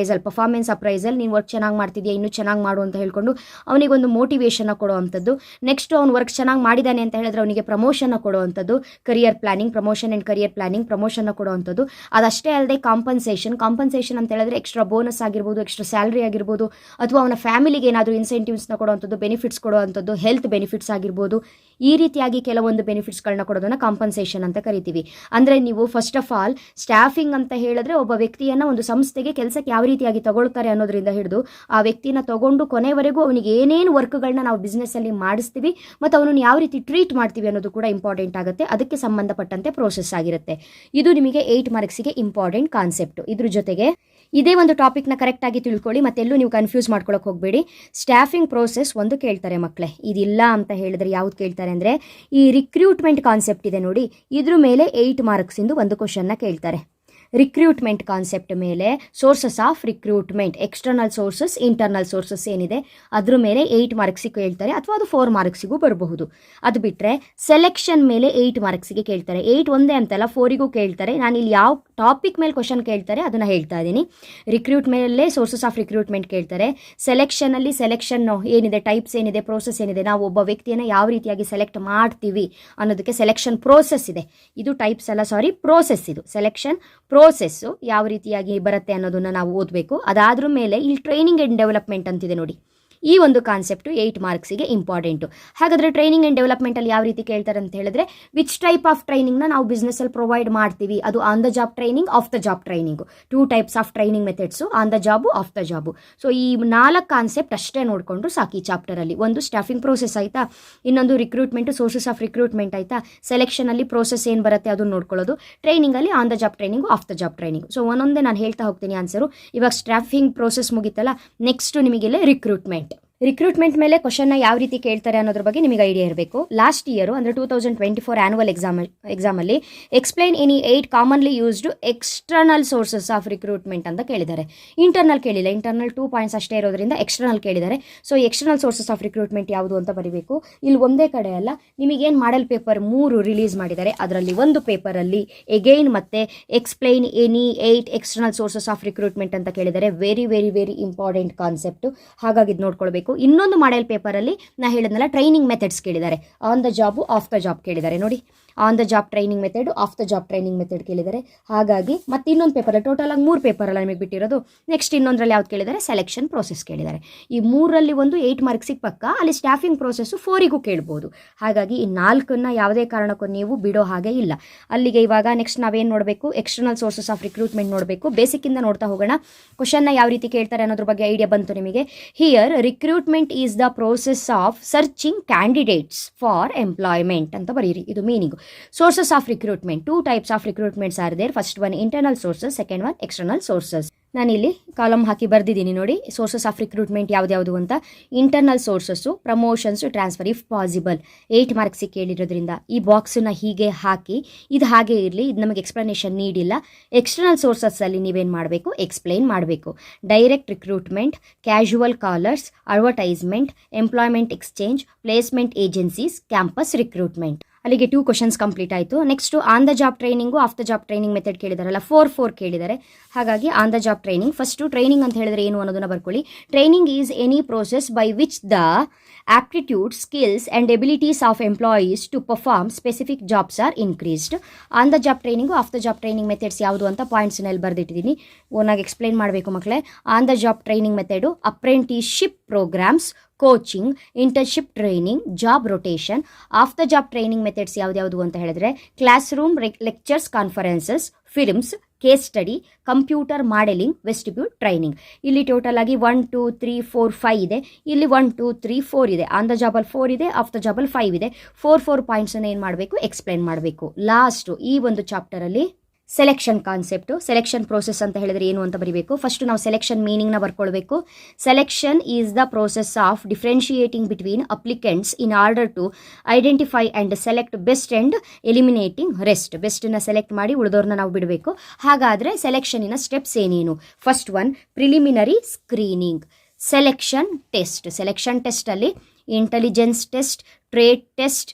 ಪರ್ಫಾರ್ಮೆನ್ಸ್ ಅಪ್ರೈಸಲ್, ನೀನು ವರ್ಕ್ ಚೆನ್ನಾಗಿ ಮಾಡ್ತಿದ್ಯಾ, ಇನ್ನೂ ಚೆನ್ನಾಗಿ ಮಾಡು ಅಂತ ಹೇಳ್ಕೊಂಡು ಅವನಿಗೊಂದು ಮೋಟಿವೇಶನ್ನ ಕೊಡುವಂಥದ್ದು. ನೆಕ್ಸ್ಟ್ ಅವ್ನು ವರ್ಕ್ ಚೆನ್ನಾಗಿ ಮಾಡಿದ್ದಾನೆ ಅಂತ ಹೇಳಿದ್ರೆ ಅವನಿಗೆ ಪ್ರಮೋಷನ್ನ ಕೊಡುವಂಥದ್ದು, career planning, promotion and career planning, ಪ್ರಮೋಷನ್ನ ಕೊಡುವಂಥದ್ದು. ಅದಷ್ಟೇ ಅಲ್ಲದೆ ಕಾಂಪನ್ಸೇಷನ್ ಅಂತ ಹೇಳಿದ್ರೆ ಎಕ್ಸ್ಟ್ರಾ ಬೋನಸ್ ಆಗಿರ್ಬೋದು, ಎಕ್ಸ್ಟ್ರಾ ಸ್ಯಾಲ್ರಿ ಆಗಿರ್ಬೋದು, ಅಥವಾ ಅವನ ಫ್ಯಾಮಿಲಿಗೆ ಏನಾದರೂ ಇನ್ಸೆಂಟಿವ್ಸ್ನ ಕೊಡುವಂಥದ್ದು, ಬೆನಿಫಿಟ್ಸ್ ಕೊಡುವಂಥದ್ದು, ಹೆಲ್ತ್ ಬೆನಿಫಿಟ್ಸ್ ಆಗಿರ್ಬೋದು, ಈ ರೀತಿಯಾಗಿ ಕೆಲವೊಂದು ಬೆನಿಫಿಟ್ಸ್ಗಳನ್ನ ಕೊಡೋದನ್ನು ಕಾಂಪನ್ಸೇಷನ್ ಅಂತ ಕರಿತೀವಿ. ಅಂದರೆ ನೀವು ಫಸ್ಟ್ ಆಫ್ ಆಲ್ ಸ್ಟಾಫಿಂಗ್ ಅಂತ ಹೇಳಿದ್ರೆ ಒಬ್ಬ ವ್ಯಕ್ತಿಯನ್ನು ಒಂದು ಸಂಸ್ಥೆಗೆ ಕೆಲಸಕ್ಕೆ ಯಾವ ರೀತಿಯಾಗಿ ತಗೊಳ್ತಾರೆ ಅನ್ನೋದ್ರಿಂದ ಹಿಡಿದು ಆ ವ್ಯಕ್ತಿನ ತಗೊಂಡು ಕೊನೆವರೆಗೂ ಅವನಿಗೆ ಏನೇನು ವರ್ಕ್ಗಳನ್ನ ನಾವು ಬಿಸ್ನೆಸ್ಸಲ್ಲಿ ಮಾಡಿಸ್ತೀವಿ ಮತ್ತು ಅವನನ್ನು ಯಾವ ರೀತಿ ಟ್ರೀಟ್ ಮಾಡ್ತೀವಿ ಅನ್ನೋದು ಕೂಡ ಇಂಪಾರ್ಟೆಂಟ್ ಆಗುತ್ತೆ. ಅದಕ್ಕೆ ಸಂಬಂಧಪಟ್ಟಂತೆ ಪ್ರೋಸೆಸ್ ಆಗಿರುತ್ತೆ. ಇದು ನಿಮಗೆ 8 ಮಾರ್ಕ್ಸಿಗೆ ಇಂಪಾರ್ಟೆಂಟ್ ಕಾನ್ಸೆಪ್ಟ್. ಇದ್ರ ಜೊತೆಗೆ ಇದೇ ಒಂದು ಟಾಪಿಕ್ನ ಕರೆಕ್ಟಾಗಿ ತಿಳ್ಕೊಳ್ಳಿ, ಮತ್ತೆಲ್ಲೂ ನೀವು ಕನ್ಫ್ಯೂಸ್ ಮಾಡ್ಕೊಳ್ಳೋಕೆ ಹೋಗಬೇಡಿ. ಸ್ಟಾಫಿಂಗ್ ಪ್ರೋಸೆಸ್ ಒಂದು ಕೇಳ್ತಾರೆ ಮಕ್ಕಳೇ, ಇದಿಲ್ಲ ಅಂತ ಹೇಳಿದ್ರೆ ಯಾವ್ದು ಕೇಳ್ತಾರೆ ಅಂದರೆ ಈ ರಿಕ್ರೂಟ್ಮೆಂಟ್ ಕಾನ್ಸೆಪ್ಟ್ ಇದೆ ನೋಡಿ, ಇದ್ರ ಮೇಲೆ 8 ಮಾರ್ಕ್ಸಿಂದು ಒಂದು ಕ್ವಶನ್ನ ಕೇಳ್ತಾರೆ. ರಿಕ್ರೂಟ್ಮೆಂಟ್ ಕಾನ್ಸೆಪ್ಟ್ ಮೇಲೆ sources of recruitment, external sources, internal sources ಏನಿದೆ ಅದ್ರ ಮೇಲೆ 8 ಮಾರ್ಕ್ಸಿಗೆ ಕೇಳ್ತಾರೆ, ಅಥವಾ ಅದು 4 ಮಾರ್ಕ್ಸಿಗೂ ಬರಬಹುದು. ಅದು ಬಿಟ್ಟರೆ ಸೆಲೆಕ್ಷನ್ ಮೇಲೆ 8 ಮಾರ್ಕ್ಸಿಗೆ ಕೇಳ್ತಾರೆ. 8 ಒಂದೇ ಅಂತಲ್ಲ, 4ಗೂ ಕೇಳ್ತಾರೆ. ನಾನು ಇಲ್ಲಿ ಯಾವ ಟಾಪಿಕ್ ಮೇಲೆ ಕ್ವಶನ್ ಕೇಳ್ತಾರೆ ಅದನ್ನು ಹೇಳ್ತಾ ಇದ್ದೀನಿ. ರಿಕ್ರೂಟ್ ಮೇಲೆ ಸೋರ್ಸಸ್ ಆಫ್ ರಿಕ್ರೂಟ್ಮೆಂಟ್ ಕೇಳ್ತಾರೆ. ಸೆಲೆಕ್ಷನಲ್ಲಿ ಸೆಲೆಕ್ಷನ್ ಏನಿದೆ, ಟೈಪ್ಸ್ ಏನಿದೆ, ಪ್ರೋಸೆಸ್ ಏನಿದೆ, ನಾವು ಒಬ್ಬ ವ್ಯಕ್ತಿಯನ್ನು ಯಾವ ರೀತಿಯಾಗಿ ಸೆಲೆಕ್ಟ್ ಮಾಡ್ತೀವಿ ಅನ್ನೋದಕ್ಕೆ ಸೆಲೆಕ್ಷನ್ ಪ್ರೋಸೆಸ್ ಇದೆ. ಇದು ಟೈಪ್ಸ್ ಅಲ್ಲ, ಸಾರಿ, ಪ್ರೋಸೆಸ್. ಇದು ಸೆಲೆಕ್ಷನ್ ಪ್ರೋಸೆಸ್ಸು ಯಾವ ರೀತಿಯಾಗಿ ಬರುತ್ತೆ ಅನ್ನೋದನ್ನು ನಾವು ಓದಬೇಕು. ಅದಾದ್ರ ಮೇಲೆ ಇಲ್ಲಿ ಟ್ರೈನಿಂಗ್ ಆ್ಯಂಡ್ ಡೆವಲಪ್ಮೆಂಟ್ ಅಂತಿದೆ ನೋಡಿ, ಈ ಒಂದು ಕಾನ್ಸೆಪ್ಟು 8 ಮಾರ್ಕ್ಸಿಗೆ ಇಂಪಾರ್ಟೆಂಟು. ಹಾಗಾದರೆ ಟ್ರೈನಿಂಗ್ ಆ್ಯಂಡ್ ಡೆವಲಪ್ಮೆಂಟಲ್ಲಿ ಯಾವ ರೀತಿ ಕೇಳ್ತಾರೆ ಅಂತ ಹೇಳಿದ್ರೆ, ವಿಚ್ ಟೈಪ್ ಆಫ್ ಟ್ರೈನಿಂಗ್ನ ನಾವು ಬಿಸ್ನೆಸ್ಸಲ್ಲಿ ಪ್ರೊವೈಡ್ ಮಾಡ್ತೀವಿ, ಅದು on the job training, of the job training. 2 types of training methods, on the job, of the job. So ಈ 4 ಕಾನ್ಸೆಪ್ಟ್ ಅಷ್ಟೇ ನೋಡಿಕೊಂಡು ಸಾಕು ಈ ಚಾಪ್ಟರಲ್ಲಿ. ಒಂದು ಸ್ಟಾಫಿಂಗ್ ಪ್ರೋಸೆಸ್ ಆಯಿತಾ, ಇನ್ನೊಂದು ರಿಕ್ರೂಟ್ಮೆಂಟು, ಸೋರ್ಸಸ್ ಆಫ್ ರಿಕ್ರೂಟ್ಮೆಂಟ್ ಆಯಿತಾ, ಸೆಲೆಕ್ಷನಲ್ಲಿ ಪ್ರೋಸೆಸ್ ಏನು ಬರುತ್ತೆ ಅದನ್ನು ನೋಡ್ಕೊಳ್ಳೋದು, ಟ್ರೈನಿಂಗಲ್ಲಿ on the job training, off the job training. So ಒಂದೊಂದೇ ನಾನು ಹೇಳ್ತಾ ಹೋಗ್ತೀನಿ ಆನ್ಸರು. ಇವಾಗ ಸ್ಟಾಫಿಂಗ್ ಪ್ರೋಸೆಸ್ ಮುಗಿತಲ್ಲ, ನೆಕ್ಸ್ಟ್ ನಿಮಗಿಲ್ಲಿ ರಿಕ್ರೂಟ್ಮೆಂಟ್ ಮೇಲೆ ಕ್ವಶನ್ನ ಯಾವ ರೀತಿ ಕೇಳ್ತಾರೆ ಅನ್ನೋದ್ರ ಬಗ್ಗೆ ನಿಮಗೆ ಐಡಿಯಾ ಇರಬೇಕು. ಲಾಸ್ಟ್ ಇಯರು ಅಂದರೆ 2024 ಆ್ಯನುವಲ್ ಎಕ್ಸಾಮಲ್ಲಿ explain any 8 commonly used external sources of recruitment ಅಂತ ಕೇಳಿದ್ದಾರೆ. ಇಂಟರ್ನಲ್ ಕೇಳಿಲ್ಲ, ಇಂಟರ್ನಲ್ 2 ಪಾಯಿಂಟ್ಸ್ ಅಷ್ಟೇ ಇರೋದ್ರಿಂದ ಎಕ್ಸ್ಟರ್ನಲ್ ಕೇಳಿದ್ದಾರೆ. So external sources of recruitment ಯಾವುದು ಅಂತ ಬರೀಬೇಕು. ಇಲ್ಲಿ ಒಂದೇ ಕಡೆ ಅಲ್ಲ, ನಿಮಗೇನು ಮಾಡೆಲ್ ಪೇಪರ್ 3 ರಿಲೀಸ್ ಮಾಡಿದ್ದಾರೆ, ಅದರಲ್ಲಿ ಒಂದು ಪೇಪರಲ್ಲಿ ಎಗೈನ್ ಮತ್ತೆ explain any 8 external sources of recruitment ಅಂತ ಕೇಳಿದ್ದಾರೆ. Very very very important concept, ಹಾಗಾಗಿ ಇದು ನೋಡ್ಕೊಳ್ಬೇಕು. ಇನ್ನೊಂದು ಮಾಡೆಲ್ ಪೇಪರಲ್ಲಿ ನಾ ಹೇಳಿದ್ನಲ್ಲ ಟ್ರೈನಿಂಗ್ ಮೆಥಡ್ಸ್ ಕೇಳಿದ್ದಾರೆ, on the job, of the job ಕೇಳಿದ್ದಾರೆ ನೋಡಿ. On the job training method, of the job training method ಕೇಳಿದ್ದಾರೆ. ಹಾಗಾಗಿ ಮತ್ತೆ ಇನ್ನೊಂದು ಪೇಪರಲ್ಲಿ ಟೋಟಲ್ ಆಗಿ 3 ಪೇಪರಲ್ಲ ನಿಮಗೆ ಬಿಟ್ಟಿರೋದು. ನೆಕ್ಸ್ಟ್ ಇನ್ನೊಂದರಲ್ಲಿ ಯಾವ್ದು ಕೇಳಿದ್ದಾರೆ, ಸೆಲೆಕ್ಷನ್ ಪ್ರೋಸೆಸ್ ಕೇಳಿದ್ದಾರೆ. ಈ 3ರಲ್ಲಿ ಒಂದು 8 ಮಾರ್ಕ್ಸಿಗೆ ಪಕ್ಕ, ಅಲ್ಲಿ ಸ್ಟಾಫಿಂಗ್ ಪ್ರೋಸೆಸ್ಸು 4ಗೂ ಕೇಳ್ಬೋದು. ಹಾಗಾಗಿ ಈ 4ನ್ನ ಯಾವುದೇ ಕಾರಣಕ್ಕೂ ನೀವು ಬಿಡೋ ಹಾಗೆ ಇಲ್ಲ. ಅಲ್ಲಿಗೆ ಇವಾಗ ನೆಕ್ಸ್ಟ್ ನಾವೇನು ನೋಡಬೇಕು, ಎಕ್ಸ್ಟರ್ನಲ್ ಸೋರ್ಸಸ್ ಆಫ್ ರಿಕ್ರೂಟ್ಮೆಂಟ್ ನೋಡಬೇಕು. ಬೇಸಿಕ್ಕಿಂದ ನೋಡ್ತಾ ಹೋಗೋಣ. ಕ್ವಶನ್ನ ಯಾವ ರೀತಿ ಕೇಳ್ತಾರೆ ಅನ್ನೋದ್ರ ಬಗ್ಗೆ ಐಡಿಯಾ ಬಂತು ನಿಮಗೆ. Here recruitment is the process of searching candidates for employment ಅಂತ ಬರೀರಿ, ಇದು meaning. Sources of recruitment, 2 types of recruitments are there. First one internal sources, second one external sources. ನಾನಿಲ್ಲಿ ಕಾಲಮ್ ಹಾಕಿ ಬರ್ದಿದ್ದೀನಿ ನೋಡಿ, ಸೋರ್ಸಸ್ ಆಫ್ ರಿಕ್ರೂಟ್ಮೆಂಟ್ ಯಾವ್ದು ಅಂತ. Internal sources, promotions, transfer if possible. 8 ಮಾರ್ಕ್ಸಿಗೆ ಕೇಳಿರೋದ್ರಿಂದ ಈ ಬಾಕ್ಸನ್ನ ಹೀಗೆ ಹಾಕಿ, ಇದು ಹಾಗೆ ಇರಲಿ, ಇದು ನಮಗೆ ಎಕ್ಸ್ಪ್ಲನೇಷನ್ ನೀಡಿಲ್ಲ. ಎಕ್ಸ್ಟರ್ನಲ್ ಸೋರ್ಸಸ್ಸಲ್ಲಿ ನೀವೇನು ಮಾಡಬೇಕು, ಎಕ್ಸ್ಪ್ಲೈನ್ ಮಾಡಬೇಕು. Direct recruitment, casual callers, advertisement, employment exchange, placement agencies, campus recruitment. ಅಲ್ಲಿಗೆ 2 ಕ್ವಶನ್ಸ್ ಕಂಪ್ಲೀಟ್ ಆಯಿತು. Next on the job training, off the job training method ಕೇಳಿದಾರಲ್ಲ, 4 ಕೇಳಿದ್ದಾರೆ. ಹಾಗಾಗಿ on the job training, first training ಅಂತ ಹೇಳಿದ್ರೆ ಏನು ಅನ್ನೋದನ್ನ ಬರ್ಕೊಳ್ಳಿ. Training is any process by which the aptitude, skills and abilities of employees to perform specific jobs are increased. On the job training, off the job training methods ಯಾವುದು ಅಂತ ಪಾಯಿಂಟ್ಸ್ನಲ್ಲಿ ಬರೆದಿಟ್ಟಿದ್ದೀನಿ, ಓನಾಗಿ ಎಕ್ಸ್ಪ್ಲೈನ್ ಮಾಡಬೇಕು ಮಕ್ಕಳೇ. On the job training method apprenticeship programmes, coaching, internship training, job rotation. Off the job training methods ಯಾವ್ದು ಅಂತ ಹೇಳಿದ್ರೆ class room lectures, conferences, films, case study, computer modelling, vestibule training. ಇಲ್ಲಿ ಟೋಟಲ್ ಆಗಿ 1 2 3 4 5 ಇದೆ. ಇಲ್ಲಿ 1 2 3 4 ಇದೆ. ಆನ್ ದ ಜಾಬಲ್ಲಿ 4 ಇದೆ, ಆಫ್ ದ ಜಾಬಲ್ಲಿ 5 ಇದೆ. 4 ಪಾಯಿಂಟ್ಸನ್ನು ಏನು ಮಾಡಬೇಕು, ಎಕ್ಸ್ಪ್ಲೈನ್ ಮಾಡಬೇಕು. ಲಾಸ್ಟು ಈ ಒಂದು ಚಾಪ್ಟರಲ್ಲಿ ಸೆಲೆಕ್ಷನ್ ಕಾನ್ಸೆಪ್ಟು, ಸೆಲೆಕ್ಷನ್ ಪ್ರೋಸೆಸ್ ಅಂತ ಹೇಳಿದ್ರೆ ಏನು ಅಂತ ಬರೀಬೇಕು. ಫಸ್ಟ್ ನಾವು ಸೆಲೆಕ್ಷನ್ ಮೀನಿಂಗ್ನ ಬರ್ಕೊಳ್ಬೇಕು. Selection is the process of differentiating between applicants in order to identify and select best and eliminating rest. ಬೆಸ್ಟನ್ನ ಸೆಲೆಕ್ಟ್ ಮಾಡಿ ಉಳಿದವ್ರನ್ನ ನಾವು ಬಿಡಬೇಕು. ಹಾಗಾದರೆ ಸೆಲೆಕ್ಷನಿನ ಸ್ಟೆಪ್ಸ್ ಏನೇನು? First one, preliminary screening. Selection test, selection ಟೆಸ್ಟಲ್ಲಿ intelligence test, trade test,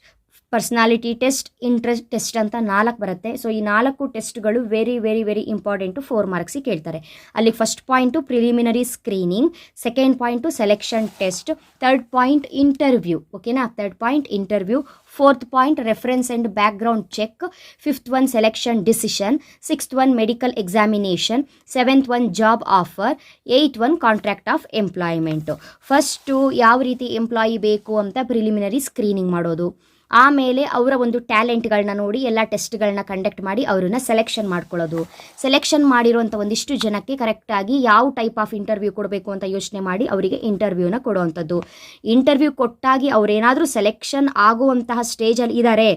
personality test, interest test ಅಂತ 4 ಬರುತ್ತೆ. ಸೊ ಈ 4 ಟೆಸ್ಟ್ಗಳು ವೆರಿ ವೆರಿ ವೆರಿ ಇಂಪಾರ್ಟೆಂಟು, 4 ಮಾರ್ಕ್ಸಿಗೆ ಕೇಳ್ತಾರೆ. ಅಲ್ಲಿ first point preliminary screening, second point selection test, third point interview. ಓಕೆನಾ, third point interview, 4th point reference and background check. 5th one selection decision. 6th one medical examination. 7th one job offer. 8th one contract of employment. First ಯಾವ ರೀತಿ ಎಂಪ್ಲಾಯಿ ಬೇಕು ಅಂತ ಪ್ರಿಲಿಮಿನರಿ ಸ್ಕ್ರೀನಿಂಗ್ ಮಾಡೋದು. ಆಮೇಲೆ ಅವರ ಒಂದು ಟ್ಯಾಲೆಂಟ್ಗಳನ್ನ ನೋಡಿ ಎಲ್ಲ ಟೆಸ್ಟ್ಗಳನ್ನ ಕಂಡಕ್ಟ್ ಮಾಡಿ ಅವ್ರನ್ನ ಸೆಲೆಕ್ಷನ್ ಮಾಡ್ಕೊಳ್ಳೋದು. ಸೆಲೆಕ್ಷನ್ ಮಾಡಿರುವಂಥ ಒಂದಿಷ್ಟು ಜನಕ್ಕೆ ಕರೆಕ್ಟಾಗಿ ಯಾವ ಟೈಪ್ ಆಫ್ ಇಂಟರ್ವ್ಯೂ ಕೊಡಬೇಕು ಅಂತ ಯೋಚನೆ ಮಾಡಿ ಅವರಿಗೆ ಇಂಟರ್ವ್ಯೂನ ಕೊಡುವಂಥದ್ದು. ಇಂಟರ್ವ್ಯೂ ಕೊಟ್ಟಾಗಿ ಅವರೇನಾದರೂ ಸೆಲೆಕ್ಷನ್ ಆಗುವಂತಹ ಸ್ಟೇಜಲ್ಲಿ ಇದ್ದಾರೆ,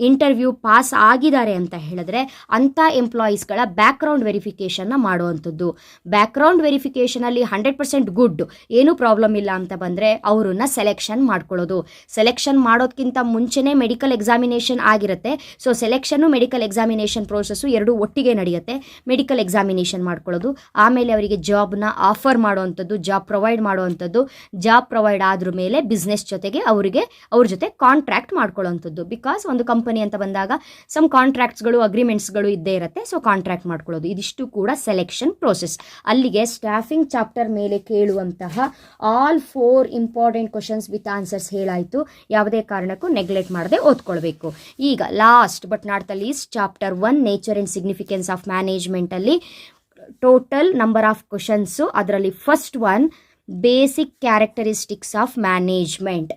ಇಂಟರ್ವ್ಯೂ ಪಾಸ್ ಆಗಿದ್ದಾರೆ ಅಂತ ಹೇಳಿದ್ರೆ ಅಂಥ ಎಂಪ್ಲಾಯೀಸ್ಗಳ ಬ್ಯಾಕ್ಗ್ರೌಂಡ್ ವೆರಿಫಿಕೇಷನ್ನ ಮಾಡುವಂಥದ್ದು. ಬ್ಯಾಕ್ಗ್ರೌಂಡ್ ವೆರಿಫಿಕೇಷನಲ್ಲಿ 100% ಗುಡ್, ಏನೂ ಪ್ರಾಬ್ಲಮ್ ಇಲ್ಲ ಅಂತ ಬಂದರೆ ಅವ್ರನ್ನ ಸೆಲೆಕ್ಷನ್ ಮಾಡ್ಕೊಳ್ಳೋದು. ಸೆಲೆಕ್ಷನ್ ಮಾಡೋದಕ್ಕಿಂತ ಮುಂಚೆನೇ ಮೆಡಿಕಲ್ ಎಕ್ಸಾಮಿನೇಷನ್ ಆಗಿರುತ್ತೆ. ಸೊ ಸೆಲೆಕ್ಷನ್ನು ಮೆಡಿಕಲ್ ಎಕ್ಸಾಮಿನೇಷನ್ ಪ್ರೋಸೆಸ್ಸು ಎರಡೂ ಒಟ್ಟಿಗೆ ನಡೆಯುತ್ತೆ. ಮೆಡಿಕಲ್ ಎಕ್ಸಾಮಿನೇಷನ್ ಮಾಡ್ಕೊಳ್ಳೋದು, ಆಮೇಲೆ ಅವರಿಗೆ ಜಾಬ್ನ ಆಫರ್ ಮಾಡುವಂಥದ್ದು, ಜಾಬ್ ಪ್ರೊವೈಡ್ ಮಾಡುವಂಥದ್ದು. ಜಾಬ್ ಪ್ರೊವೈಡ್ ಆದ್ರ ಮೇಲೆ ಬಿಸ್ನೆಸ್ ಜೊತೆಗೆ ಅವ್ರ ಜೊತೆ ಕಾಂಟ್ರಾಕ್ಟ್ ಮಾಡ್ಕೊಳ್ಳೋವಂಥದ್ದು. ಬಿಕಾಸ್ ಒಂದು ಕಂಪನಿ ಅಂತ ಬಂದಾಗ ಸಮ್ ಕಾಂಟ್ರಾಕ್ಟ್ಸ್ಗಳು ಅಗ್ರಿಮೆಂಟ್ಸ್ಗಳು ಇದ್ದೇ ಇರುತ್ತೆ. ಸೊ ಕಾಂಟ್ರಾಕ್ಟ್ ಮಾಡ್ಕೊಳ್ಳೋದು, ಇದಿಷ್ಟು ಕೂಡ ಸೆಲೆಕ್ಷನ್ ಪ್ರೋಸೆಸ್. ಅಲ್ಲಿಗೆ ಸ್ಟಾಫಿಂಗ್ ಚಾಪ್ಟರ್ ಮೇಲೆ ಕೇಳುವಂತಹ all 4 important questions with answers ಹೇಳಾಯಿತು. ಯಾವುದೇ ಕಾರಣಕ್ಕೂ ನೆಗ್ಲೆಕ್ಟ್ ಮಾಡದೆ ಓದ್ಕೊಳ್ಬೇಕು. ಈಗ last but not the least chapter 1 nature and significance of management ಅಲ್ಲಿ ಟೋಟಲ್ ನಂಬರ್ ಆಫ್ ಕ್ವಶನ್ಸು. ಅದರಲ್ಲಿ first one basic characteristics of management.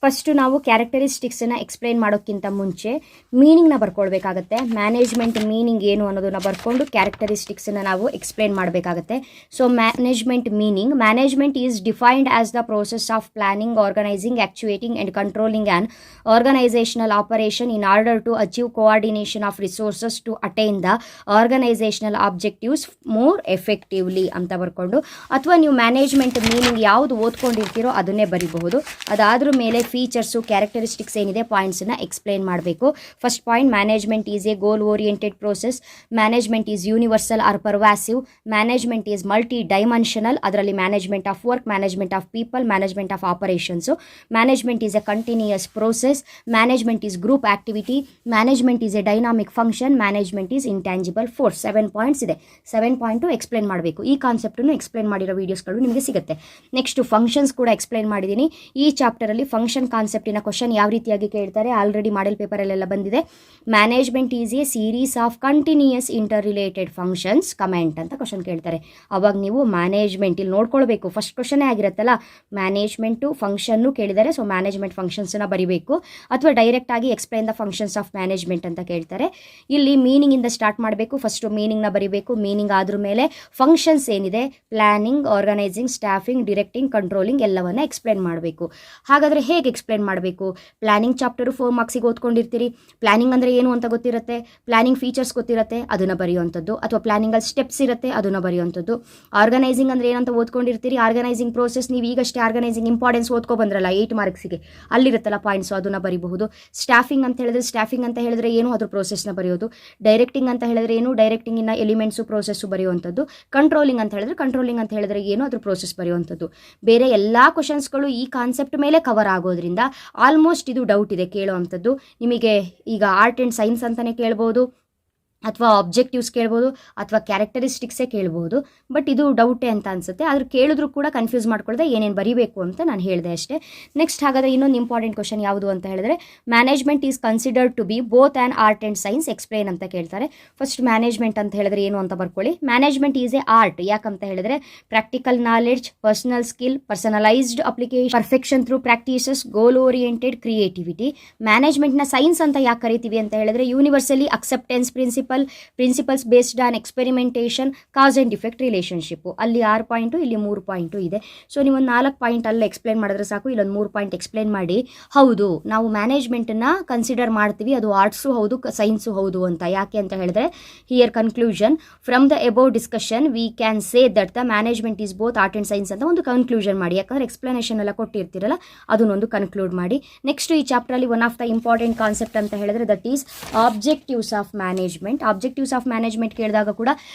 First ನಾವು ಕ್ಯಾರೆಕ್ಟರಿಸ್ಟಿಕ್ಸನ್ನು ಎಕ್ಸ್ಪ್ಲೈನ್ ಮಾಡೋಕ್ಕಿಂತ ಮುಂಚೆ ಮೀನಿಂಗ್ನ ಬರ್ಕೊಳ್ಬೇಕಾಗತ್ತೆ. ಮ್ಯಾನೇಜ್ಮೆಂಟ್ ಮೀನಿಂಗ್ ಏನು ಅನ್ನೋದನ್ನು ಬರ್ಕೊಂಡು ಕ್ಯಾರೆಕ್ಟರಿಸ್ಟಿಕ್ಸನ್ನು ನಾವು ಎಕ್ಸ್ಪ್ಲೈನ್ ಮಾಡಬೇಕಾಗತ್ತೆ. So management meaning: management is defined as the process of planning, organising, actuating and controlling an organisational operation in order to achieve coordination of resources to attain the organisational objectives more effectively ಅಂತ ಬರ್ಕೊಂಡು, ಅಥವಾ ನೀವು ಮ್ಯಾನೇಜ್ಮೆಂಟ್ ಮೀನಿಂಗ್ ಯಾವುದು ಓದ್ಕೊಂಡಿರ್ತೀರೋ ಅದನ್ನೇ ಬರೀಬಹುದು. ಅದಾದ್ರ ಮೇಲೆ ಫೀಚರ್ಸು, ಕ್ಯಾರೆಕ್ಟರಿಸ್ಟಿಕ್ಸ್ ಏನಿದೆ ಪಾಯಿಂಟ್ಸನ್ನು ಎಕ್ಸ್ಪ್ಲೈನ್ ಮಾಡಬೇಕು. First point: management is a goal oriented process. Management is universal or pervasive. Management is multi dimensional. ಅದರಲ್ಲಿ management of work, management of people, management of operations. Management is a continuous process. Management is group activity. Management is a dynamic function. Management is intangible force. 7 points ಇದೆ. 7 ಪಾಯಿಂಟು ಎಕ್ಸ್ಪ್ಲೈನ್ ಮಾಡಬೇಕು. ಈ ಕಾನ್ಸೆಪ್ಟನ್ನು ಎಕ್ಸ್ಪ್ಲೈನ್ ಮಾಡಿರೋ ವೀಡಿಯೋಸ್ಗಳು ನಿಮಗೆ ಸಿಗುತ್ತೆ. ನೆಕ್ಸ್ಟ್ ಫಂಕ್ಷನ್ಸ್ ಕೂಡ ಎಕ್ಸ್ಪ್ಲೈನ್ ಮಾಡಿದ್ದೀನಿ. ಈ ಚಾಪ್ಟರಲ್ಲಿ ಫಂಕ್ಷನ್ ಕಾನ್ಸೆಪ್ಟಿನ ಕ್ವಶನ್ ಯಾವ ರೀತಿಯಾಗಿ ಕೇಳ್ತಾರೆ, ಆಲ್ರೆಡಿ ಮಾಡೆಲ್ ಪೇಪರಲ್ಲೆಲ್ಲ ಬಂದಿದೆ. Management is A series of continuous inter related functions, comment ಅಂತ ಕ್ವಶನ್ ಕೇಳ್ತಾರೆ. ಅವಾಗ ನೀವು ಮ್ಯಾನೇಜ್ಮೆಂಟ್ ಇಲ್ಲಿ ನೋಡ್ಕೊಳ್ಬೇಕು. ಫಸ್ಟ್ ಕ್ವಶನೇ ಆಗಿರುತ್ತಲ್ಲ, ಮ್ಯಾನೇಜ್ಮೆಂಟು ಫಂಕ್ಷನ್ನು ಕೇಳಿದರೆ ಸೊ ಮ್ಯಾನೇಜ್ಮೆಂಟ್ ಫಂಕ್ಷನ್ಸನ್ನ ಬರೀಬೇಕು. ಅಥವಾ ಡೈರೆಕ್ಟ್ ಆಗಿ explain the functions of management ಅಂತ ಕೇಳ್ತಾರೆ. ಇಲ್ಲಿ ಮೀನಿಂಗಿಂದ ಸ್ಟಾರ್ಟ್ ಮಾಡಬೇಕು. ಫಸ್ಟು ಮೀನಿಂಗ್ನ ಬರೀಬೇಕು. ಮೀನಿಂಗ್ ಆದ್ರ ಮೇಲೆ ಫಂಕ್ಷನ್ಸ್ ಏನಿದೆ, planning, organising, staffing, directing, controlling ಎಲ್ಲವನ್ನ ಎಕ್ಸ್ಪ್ಲೈನ್ ಮಾಡಬೇಕು. ಹಾಗಾದರೆ ಹೇಗೆ ಎಕ್ಸ್ಪ್ಲೈನ್ ಮಾಡಬೇಕು? ಪ್ಲಾನಿಂಗ್ ಚಾಪ್ಟರು 4 ಮಾರ್ಕ್ಸಿಗೆ ಓದ್ಕೊಂಡಿರ್ತೀರಿ. ಪ್ಲಾನಿಂಗ್ ಅಂದರೆ ಏನು ಅಂತ ಗೊತ್ತಿರುತ್ತೆ, ಪ್ಲಾನಿಂಗ್ ಫೀಚರ್ಸ್ ಗೊತ್ತಿರುತ್ತೆ, ಅದನ್ನು ಬರೆಯುವಂಥದ್ದು. ಅಥವಾ ಪ್ಲಾನಿಂಗಲ್ಲಿ ಸ್ಟೆಪ್ಸ್ ಇರುತ್ತೆ, ಅದನ್ನು ಬರೆಯುವಂಥದ್ದು. ಆರ್ಗನೈಸಿಂಗ್ ಅಂದರೆ ಏನಂತ ಓದ್ಕೊಂಡಿರ್ತೀರಿ, ಆರ್ಗನೈಸಿಂಗ್ ಪ್ರೋಸೆಸ್ ನೀವು ಈಗಷ್ಟೇ ಆರ್ಗನೈಸಿಂಗ್ ಇಂಪಾರ್ಟೆನ್ಸ್ ಓದ್ಕೊ ಬಂದ್ರಲ್ಲ 8 ಮಾರ್ಕ್ಸಿಗೆ, ಅಲ್ಲಿರುತ್ತಲ್ಲ ಪಾಯಿಂಟ್ಸು, ಅದನ್ನು ಬರೀಬಹುದು. ಸ್ಟಾಫಿಂಗ್ ಅಂತ ಹೇಳಿದ್ರೆ ಏನು, ಅದ್ರ ಪ್ರೋಸೆಸ್ನ ಬರೆಯೋದು. ಡೈರೆಕ್ಟಿಂಗ್ ಅಂತ ಹೇಳಿದ್ರೆ ಏನು, ಡೈರೆಕ್ಟಿಂಗಿನ ಎಲಿಮೆಂಟ್ಸು ಪ್ರೋಸೆಸ್ಸು ಬರೆಯುವಂಥದ್ದು. ಕಂಟ್ರೋಲಿಂಗ್ ಅಂತ ಹೇಳಿದ್ರೆ ಏನು, ಅದ್ರ ಪ್ರೋಸೆಸ್ ಬರೆಯುವಂಥದ್ದು. ಬೇರೆ ಎಲ್ಲ ಕ್ವಶನ್ಸ್ಗಳು ಈ ಕಾನ್ಸೆಪ್ಟ್ ಮೇಲೆ ಕವರ್ ಆಗೋದ್ರಿಂದ ಆಲ್ಮೋಸ್ಟ್ ಇದು ಡೌಟ್ ಇದೆ ಕೇಳುವಂಥದ್ದು. ನಿಮಗೆ ಈಗ ಆರ್ಟ್ ಆ್ಯಂಡ್ ಸೈನ್ಸ್ ಅಂತಲೇ ಕೇಳ್ಬೋದು, ಅಥವಾ ಆಬ್ಜೆಕ್ಟಿವ್ಸ್ ಕೇಳ್ಬೋದು, ಅಥವಾ ಕ್ಯಾರೆಕ್ಟರಿಸ್ಟಿಕ್ಸೇ ಕೇಳ್ಬೋದು. ಬಟ್ ಇದು ಡೌಟೇ ಅಂತ ಅನಿಸುತ್ತೆ. ಆದರೂ ಕೇಳಿದ್ರು ಕೂಡ ಕನ್ಫ್ಯೂಸ್ ಮಾಡ್ಕೊಳ್ಳದೆ ಏನೇನು ಬರೀಬೇಕು ಅಂತ ನಾನು ಹೇಳಿದೆ ಅಷ್ಟೇ. ನೆಕ್ಸ್ಟ್ ಹಾಗಾದರೆ ಇನ್ನೊಂದು ಇಂಪಾರ್ಟೆಂಟ್ ಕ್ವಶನ್ ಯಾವುದು ಅಂತ ಹೇಳಿದ್ರೆ, management is considered to be both an art and science, explain ಅಂತ ಕೇಳ್ತಾರೆ. ಫಸ್ಟ್ ಮ್ಯಾನೇಜ್ಮೆಂಟ್ ಅಂತ ಹೇಳಿದ್ರೆ ಏನು ಅಂತ ಬರ್ಕೊಳ್ಳಿ. Management is a art. ಯಾಕಂತ ಹೇಳಿದ್ರೆ practical knowledge, personal skill, personalised application, perfection through practices, goal oriented creativity. ಮ್ಯಾನೇಜ್ಮೆಂಟ್ನ ಸೈನ್ಸ್ ಅಂತ ಯಾಕೆ ಕರಿತೀವಿ ಅಂತ ಹೇಳಿದ್ರೆ, universally acceptance principles based on experimentation, cause and effect relationship. ಅಲ್ಲಿ 6 ಪಾಯಿಂಟು, ಇಲ್ಲಿ 3 ಪಾಯಿಂಟು ಇದೆ. ಸೊ ನೀವೊಂದು 4 ಪಾಯಿಂಟ್ ಅಲ್ಲ ಎಕ್ಸ್ಪ್ಲೇನ್ ಮಾಡಿದ್ರೆ ಸಾಕು, ಇಲ್ಲೊಂದು 3 ಪಾಯಿಂಟ್ ಎಕ್ಸ್ಪ್ಲೇನ್ ಮಾಡಿ. ಹೌದು, ನಾವು ಮ್ಯಾನೇಜ್ಮೆಂಟನ್ನು ಕನ್ಸಿಡರ್ ಮಾಡ್ತೀವಿ, ಅದು ಆರ್ಟ್ಸು ಹೌದು, ಸೈನ್ಸು ಹೌದು ಅಂತ. ಯಾಕೆ ಅಂತ ಹೇಳಿದ್ರೆ, here conclusion from the above discussion we can say that the management is both art and science ಅಂತ ಒಂದು ಕನ್ಕ್ಲೂಷನ್ ಮಾಡಿ. ಯಾಕಂದರೆ ಎಕ್ಸ್ಪ್ಲನೇಷನ್ ಎಲ್ಲ ಕೊಟ್ಟಿರ್ತೀರಲ್ಲ, ಅದನ್ನೊಂದು ಕನ್ಕ್ಲೂಡ್ ಮಾಡಿ. ನೆಕ್ಸ್ಟ್ ಈ ಚಾಪ್ಟರಲ್ಲಿ one of the important concept ಅಂತ ಹೇಳಿದ್ರೆ, that is objectives of management. Objectives of management ಕೇಳಿದಾಗ ಕೂಡ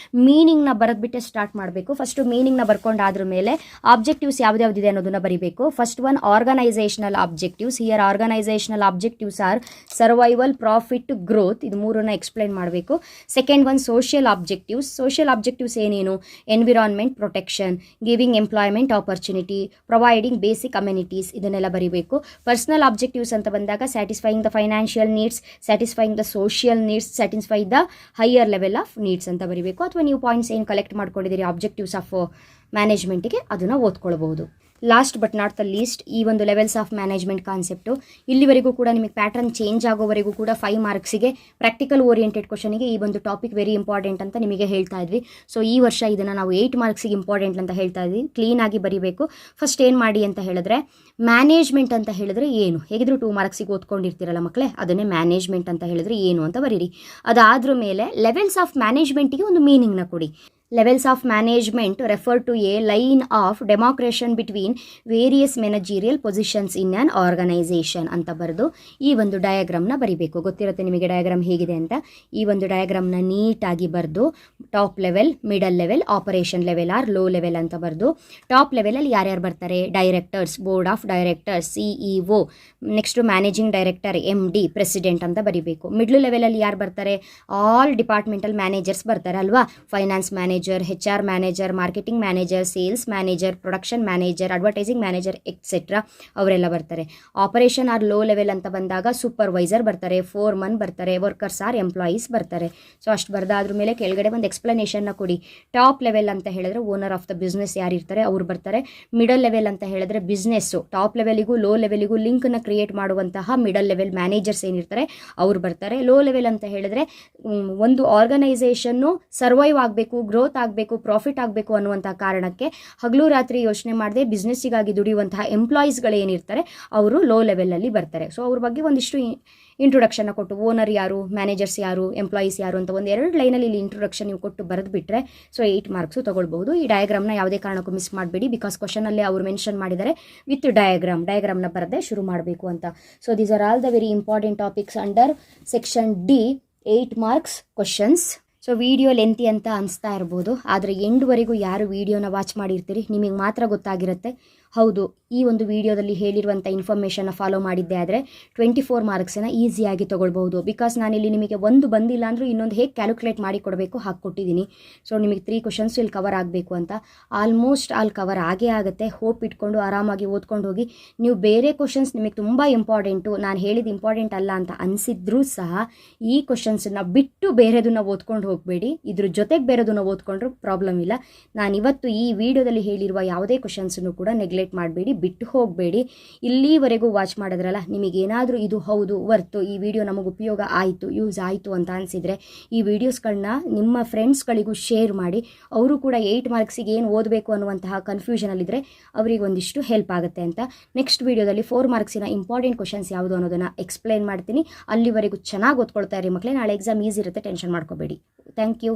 ಮೀನಿಂಗ್ನ ಬರೆದ್ಬಿಟ್ಟೆ ಸ್ಟಾರ್ಟ್ ಮಾಡಬೇಕು. ಫಸ್ಟು ಮೀನಿಂಗ್ನ ಬರ್ಕೊಂಡಾದ್ರ ಮೇಲೆ ಆಬ್ಜೆಕ್ಟಿವ್ಸ್ ಯಾವ್ದ್ಯಾವ್ದಿದೆ ಅನ್ನೋದನ್ನ ಬರೀಬೇಕು. First one organisational objectives. Here organisational objectives are survival, profit, growth. ಇದು ಮೂರನ್ನ ಎಕ್ಸ್ಪ್ಲೈನ್ ಮಾಡಬೇಕು. Second one social objectives. Social objectives ಏನೇನು? Environment protection, giving employment opportunity, providing basic amenities, ಇದನ್ನೆಲ್ಲ ಬರೀಬೇಕು. ಪರ್ಸನಲ್ ಆಬ್ಜೆಕ್ಟಿವ್ಸ್ ಅಂತ ಬಂದಾಗ satisfying the financial needs, satisfying the social needs, satisfy the higher level of needs ಅಂತ ಬರೀಬೇಕು. ಅಥವಾ ನೀವು ಪಾಯಿಂಟ್ಸ್ ಏನು ಕಲೆಕ್ಟ್ ಮಾಡ್ಕೊಂಡಿದ್ದೀರಿ ಆಬ್ಜೆಕ್ಟಿವ್ಸ್ ಆಫ್ ಮ್ಯಾನೇಜ್ಮೆಂಟಿಗೆ ಅದನ್ನು ಓದ್ಕೊಳ್ಬಹುದು. Last but not the least, ಈ ಒಂದು ಲೆವೆಲ್ಸ್ ಆಫ್ ಮ್ಯಾನೇಜ್ಮೆಂಟ್ ಕಾನ್ಸೆಪ್ಟು ಇಲ್ಲಿವರೆಗೂ ಕೂಡ ನಿಮಗೆ ಪ್ಯಾಟರ್ನ್ ಚೇಂಜ್ ಆಗೋವರೆಗೂ ಕೂಡ 5 ಮಾರ್ಕ್ಸಿಗೆ ಪ್ರಾಕ್ಟಿಕಲ್ ಓರಿಯೆಂಟೆಡ್ ಕ್ವಶನಿಗೆ ಈ ಒಂದು ಟಾಪಿಕ್ ವೆರಿ ಇಂಪಾರ್ಟೆಂಟ್ ಅಂತ ನಿಮಗೆ ಹೇಳ್ತಾ ಇದ್ವಿ. ಸೊ ಈ ವರ್ಷ ಇದನ್ನು ನಾವು 8 ಮಾರ್ಕ್ಸಿಗೆ ಇಂಪಾರ್ಟೆಂಟ್ ಅಂತ ಹೇಳ್ತಾ ಇದ್ವಿ. ಕ್ಲೀನಾಗಿ ಬರೀಬೇಕು. ಫಸ್ಟ್ ಏನು ಮಾಡಿ ಅಂತ ಹೇಳಿದ್ರೆ, ಮ್ಯಾನೇಜ್ಮೆಂಟ್ ಅಂತ ಹೇಳಿದ್ರೆ ಏನು? ಹೇಗಿದ್ರು 2 ಮಾರ್ಕ್ಸಿಗೆ ಓದ್ಕೊಂಡಿರ್ತೀರಲ್ಲ ಮಕ್ಕಳೇ, ಅದನ್ನೇ ಮ್ಯಾನೇಜ್ಮೆಂಟ್ ಅಂತ ಹೇಳಿದ್ರೆ ಏನು ಅಂತ ಬರೀರಿ. ಅದಾದ್ರ ಮೇಲೆ ಲೆವೆಲ್ಸ್ ಆಫ್ ಮ್ಯಾನೇಜ್ಮೆಂಟಿಗೆ ಒಂದು ಮೀನಿಂಗ್ನ ಕೊಡಿ. Levels of management refer to a line of demarcation between various managerial positions in an organization ಅಂತ ಬರೆದು ಈ ಒಂದು ಡಯಾಗ್ರಾಮ್ನ ಬರಿಬೇಕು. ಗೊತ್ತಿರುತ್ತೆ ನಿಮಗೆ ಡಯಾಗ್ರಾಮ್ ಹೇಗಿದೆ ಅಂತ. ಈ ಒಂದು ಡಯಾಗ್ರಾಮ್ನ ನೀಟಾಗಿ ಬರೆದು top level, middle level, operation level or low level ಅಂತ ಬರೆದು ಟಾಪ್ ಲೆವೆಲಲ್ಲಿ ಯಾರ್ಯಾರು ಬರ್ತಾರೆ? Directors, board of directors, CEO, next managing director, MD, president ಅಂತ ಬರಿಬೇಕು. ಮಿಡ್ಲ್ ಲೆವೆಲಲ್ಲಿ ಯಾರು ಬರ್ತಾರೆ? ಆಲ್ ಡಿಪಾರ್ಟ್ಮೆಂಟಲ್ ಮ್ಯಾನೇಜರ್ಸ್ ಬರ್ತಾರೆ ಅಲ್ವಾ? Finance manager, HR manager, marketing manager, sales manager, production manager, advertising manager etcetera ಅವರೆಲ್ಲ ಬರ್ತಾರೆ. ಆಪರೇಷನ್ ಆರ್ ಲೋ ಲೆವೆಲ್ ಅಂತ ಬಂದಾಗ ಸೂಪರ್ವೈಸರ್ ಬರ್ತಾರೆ, ಫೋರ್ಮನ್ ಬರ್ತಾರೆ, ವರ್ಕರ್ಸ್ ಆರ್ ಎಂಪ್ಲಾಯೀಸ್ ಬರ್ತಾರೆ. ಸೊ ಅಷ್ಟು ಬರ್ದಾದ್ರ ಮೇಲೆ ಕೆಳಗಡೆ ಒಂದು ಎಕ್ಸ್ಪ್ಲನೇಷನ್ನ ಕೊಡಿ. ಟಾಪ್ ಲೆವೆಲ್ ಅಂತ ಹೇಳಿದ್ರೆ ಓನರ್ ಆಫ್ ದ ಬಿಸ್ನೆಸ್ ಯಾರಿರ್ತಾರೆ ಅವ್ರು ಬರ್ತಾರೆ. ಮಿಡಲ್ ಲೆವೆಲ್ ಅಂತ ಹೇಳಿದ್ರೆ ಬಿಸ್ನೆಸ್ಸು ಟಾಪ್ ಲೆವೆಲಿಗೂ ಲೋ ಲೆವೆಲಿಗೂ ಲಿಂಕ್ನ ಕ್ರಿಯೇಟ್ ಮಾಡುವಂತಹ ಮಿಡಲ್ ಲೆವೆಲ್ ಮ್ಯಾನೇಜರ್ಸ್ ಏನಿರ್ತಾರೆ ಅವ್ರು ಬರ್ತಾರೆ. ಲೋ ಲೆವೆಲ್ ಅಂತ ಹೇಳಿದ್ರೆ ಒಂದು ಆರ್ಗನೈಸೇಷನ್ನು ಸರ್ವೈವ್ ಆಗಬೇಕು, ಗ್ರೋತ್ ಆಗಬೇಕು, ಪ್ರಾಫಿಟ್ ಆಗಬೇಕು ಅನ್ನುವಂಥ ಕಾರಣಕ್ಕೆ ಹಗಲು ರಾತ್ರಿ ಯೋಚನೆ ಮಾಡದೆ ಬಿಸ್ನೆಸ್ಸಿಗಾಗಿ ದುಡಿಯುವಂತಹ ಎಂಪ್ಲಾಯೀಸ್ಗಳು ಏನಿರ್ತಾರೆ ಅವರು ಲೋ ಲೆವೆಲಲ್ಲಿ ಬರ್ತಾರೆ. ಸೊ ಅವ್ರ ಬಗ್ಗೆ ಒಂದಿಷ್ಟು ಇಂಟ್ರೊಡಕ್ಷನ್ನ ಕೊಟ್ಟು ಓನರ್ ಯಾರು, ಮ್ಯಾನೇಜರ್ಸ್ ಯಾರು, ಎಂಪ್ಲಾಯೀಸ್ ಯಾರು ಅಂತ ಒಂದು 2 ಲೈನಲ್ಲಿ ಇಲ್ಲಿ ಇಂಟ್ರೊಡಕ್ಷನ್ ನೀವು ಕೊಟ್ಟು ಬರೆದು ಬಿಟ್ಟರೆ ಸೊ 8 ಮಾರ್ಕ್ಸು ತೊಗೊಳ್ಬಹುದು. ಈ ಡಯಾಗ್ರಾಮ್ನ ಯಾವುದೇ ಕಾರಣಕ್ಕೂ ಮಿಸ್ ಮಾಡಬೇಡಿ. ಬಿಕಾಸ್ ಕ್ವಶನಲ್ಲೇ ಅವರು ಮೆನ್ಷನ್ ಮಾಡಿದ್ದಾರೆ ವಿತ್ ಡಯಾಗ್ರಾಮ್ನ ಬರದೆ ಶುರು ಮಾಡಬೇಕು ಅಂತ. So these are all the very important topics under section D, 8 marks questions. So video lengthy ಅಂತ ಅನಿಸ್ತಾ ಇರ್ಬೋದು, ಆದರೆ ಎಂಡ್ವರೆಗೂ ಯಾರು ವಿಡಿಯೋನ ವಾಚ್ ಮಾಡಿರ್ತೀರಿ ನಿಮಗೆ ಮಾತ್ರ ಗೊತ್ತಾಗಿರುತ್ತೆ. ಹೌದು, ಈ ಒಂದು ವಿಡಿಯೋದಲ್ಲಿ ಹೇಳಿರುವಂಥ ಇನ್ಫಾರ್ಮೇಷನ್ನ ಫಾಲೋ ಮಾಡಿದ್ದೆ ಆದರೆ 24 ಮಾರ್ಕ್ಸನ್ನು ಈಸಿಯಾಗಿ ತೊಗೊಳ್ಬಹುದು. ಬಿಕಾಸ್ ನಾನಿಲ್ಲಿ ನಿಮಗೆ ಒಂದು ಬಂದಿಲ್ಲ ಅಂದರೂ ಇನ್ನೊಂದು ಹೇಗೆ ಕ್ಯಾಲ್ಕುಲೇಟ್ ಮಾಡಿ ಕೊಡಬೇಕು ಹಾಕ್ಕೊಟ್ಟಿದ್ದೀನಿ. ಸೊ ನಿಮಗೆ 3 ಕ್ವಶನ್ಸು ಇಲ್ಲಿ ಕವರ್ ಆಗಬೇಕು ಅಂತ. ಆಲ್ಮೋಸ್ಟ್ ಆಲ್ ಕವರ್ ಆಗೇ ಆಗುತ್ತೆ. ಹೋಪ್ ಇಟ್ಕೊಂಡು ಆರಾಮಾಗಿ ಓದ್ಕೊಂಡು ಹೋಗಿ. ನೀವು ಬೇರೆ ಕ್ವಶನ್ಸ್ ನಿಮಗೆ ತುಂಬ ಇಂಪಾರ್ಟೆಂಟು, ನಾನು ಹೇಳಿದ ಇಂಪಾರ್ಟೆಂಟ್ ಅಲ್ಲ ಅಂತ ಅನಿಸಿದ್ರೂ ಸಹ ಈ ಕ್ವಶನ್ಸನ್ನು ಬಿಟ್ಟು ಬೇರೆದನ್ನು ಓದ್ಕೊಂಡು ಹೋಗಬೇಡಿ. ಇದ್ರ ಜೊತೆಗೆ ಬೇರೆದನ್ನು ಓದ್ಕೊಂಡ್ರೂ ಪ್ರಾಬ್ಲಮ್ ಇಲ್ಲ. ನಾನಿವತ್ತು ಈ ವಿಡಿಯೋದಲ್ಲಿ ಹೇಳಿರುವ ಯಾವುದೇ ಕ್ವಶನ್ಸನ್ನು ಕೂಡ ನೆಗ್ಲೆಕ್ಟ್ ಮಾಡಬೇಡಿ, ಬಿಟ್ಟು ಹೋಗಬೇಡಿ. ಇಲ್ಲಿವರೆಗೂ ವಾಚ್ ಮಾಡಿದ್ರಲ್ಲ, ನಿಮಗೇನಾದರೂ ಇದು ಹೌದು ವರ್ತು, ಈ ವಿಡಿಯೋ ನಮಗೆ ಉಪಯೋಗ ಆಯಿತು, ಯೂಸ್ ಆಯಿತು ಅಂತ ಅನಿಸಿದರೆ ಈ ವಿಡಿಯೋಸ್ಗಳನ್ನ ನಿಮ್ಮ ಫ್ರೆಂಡ್ಸ್ಗಳಿಗೂ ಶೇರ್ ಮಾಡಿ. ಅವರು ಕೂಡ 8 ಮಾರ್ಕ್ಸಿಗೆ ಏನು ಓದಬೇಕು ಅನ್ನುವಂತಹ ಕನ್ಫ್ಯೂಷನಲ್ಲಿದ್ದರೆ ಅವರಿಗೆ ಒಂದಿಷ್ಟು ಹೆಲ್ಪ್ ಆಗುತ್ತೆ ಅಂತ. ನೆಕ್ಸ್ಟ್ ವಿಡಿಯೋದಲ್ಲಿ 4 ಮಾರ್ಕ್ಸಿನ ಇಂಪಾರ್ಟೆಂಟ್ ಕ್ವಶನ್ಸ್ ಯಾವುದು ಅನ್ನೋದನ್ನು ಎಕ್ಸ್ಪ್ಲೈನ್ ಮಾಡ್ತೀನಿ. ಅಲ್ಲಿವರೆಗೂ ಚೆನ್ನಾಗಿ ಓದ್ಕೊಳ್ತಾ ಇರಿ ಮಕ್ಕಳೇ. ನಾಳೆ ಎಕ್ಸಾಮ್ ಈಸಿ ಇರುತ್ತೆ, ಟೆನ್ಷನ್ ಮಾಡ್ಕೋಬೇಡಿ. Thank you.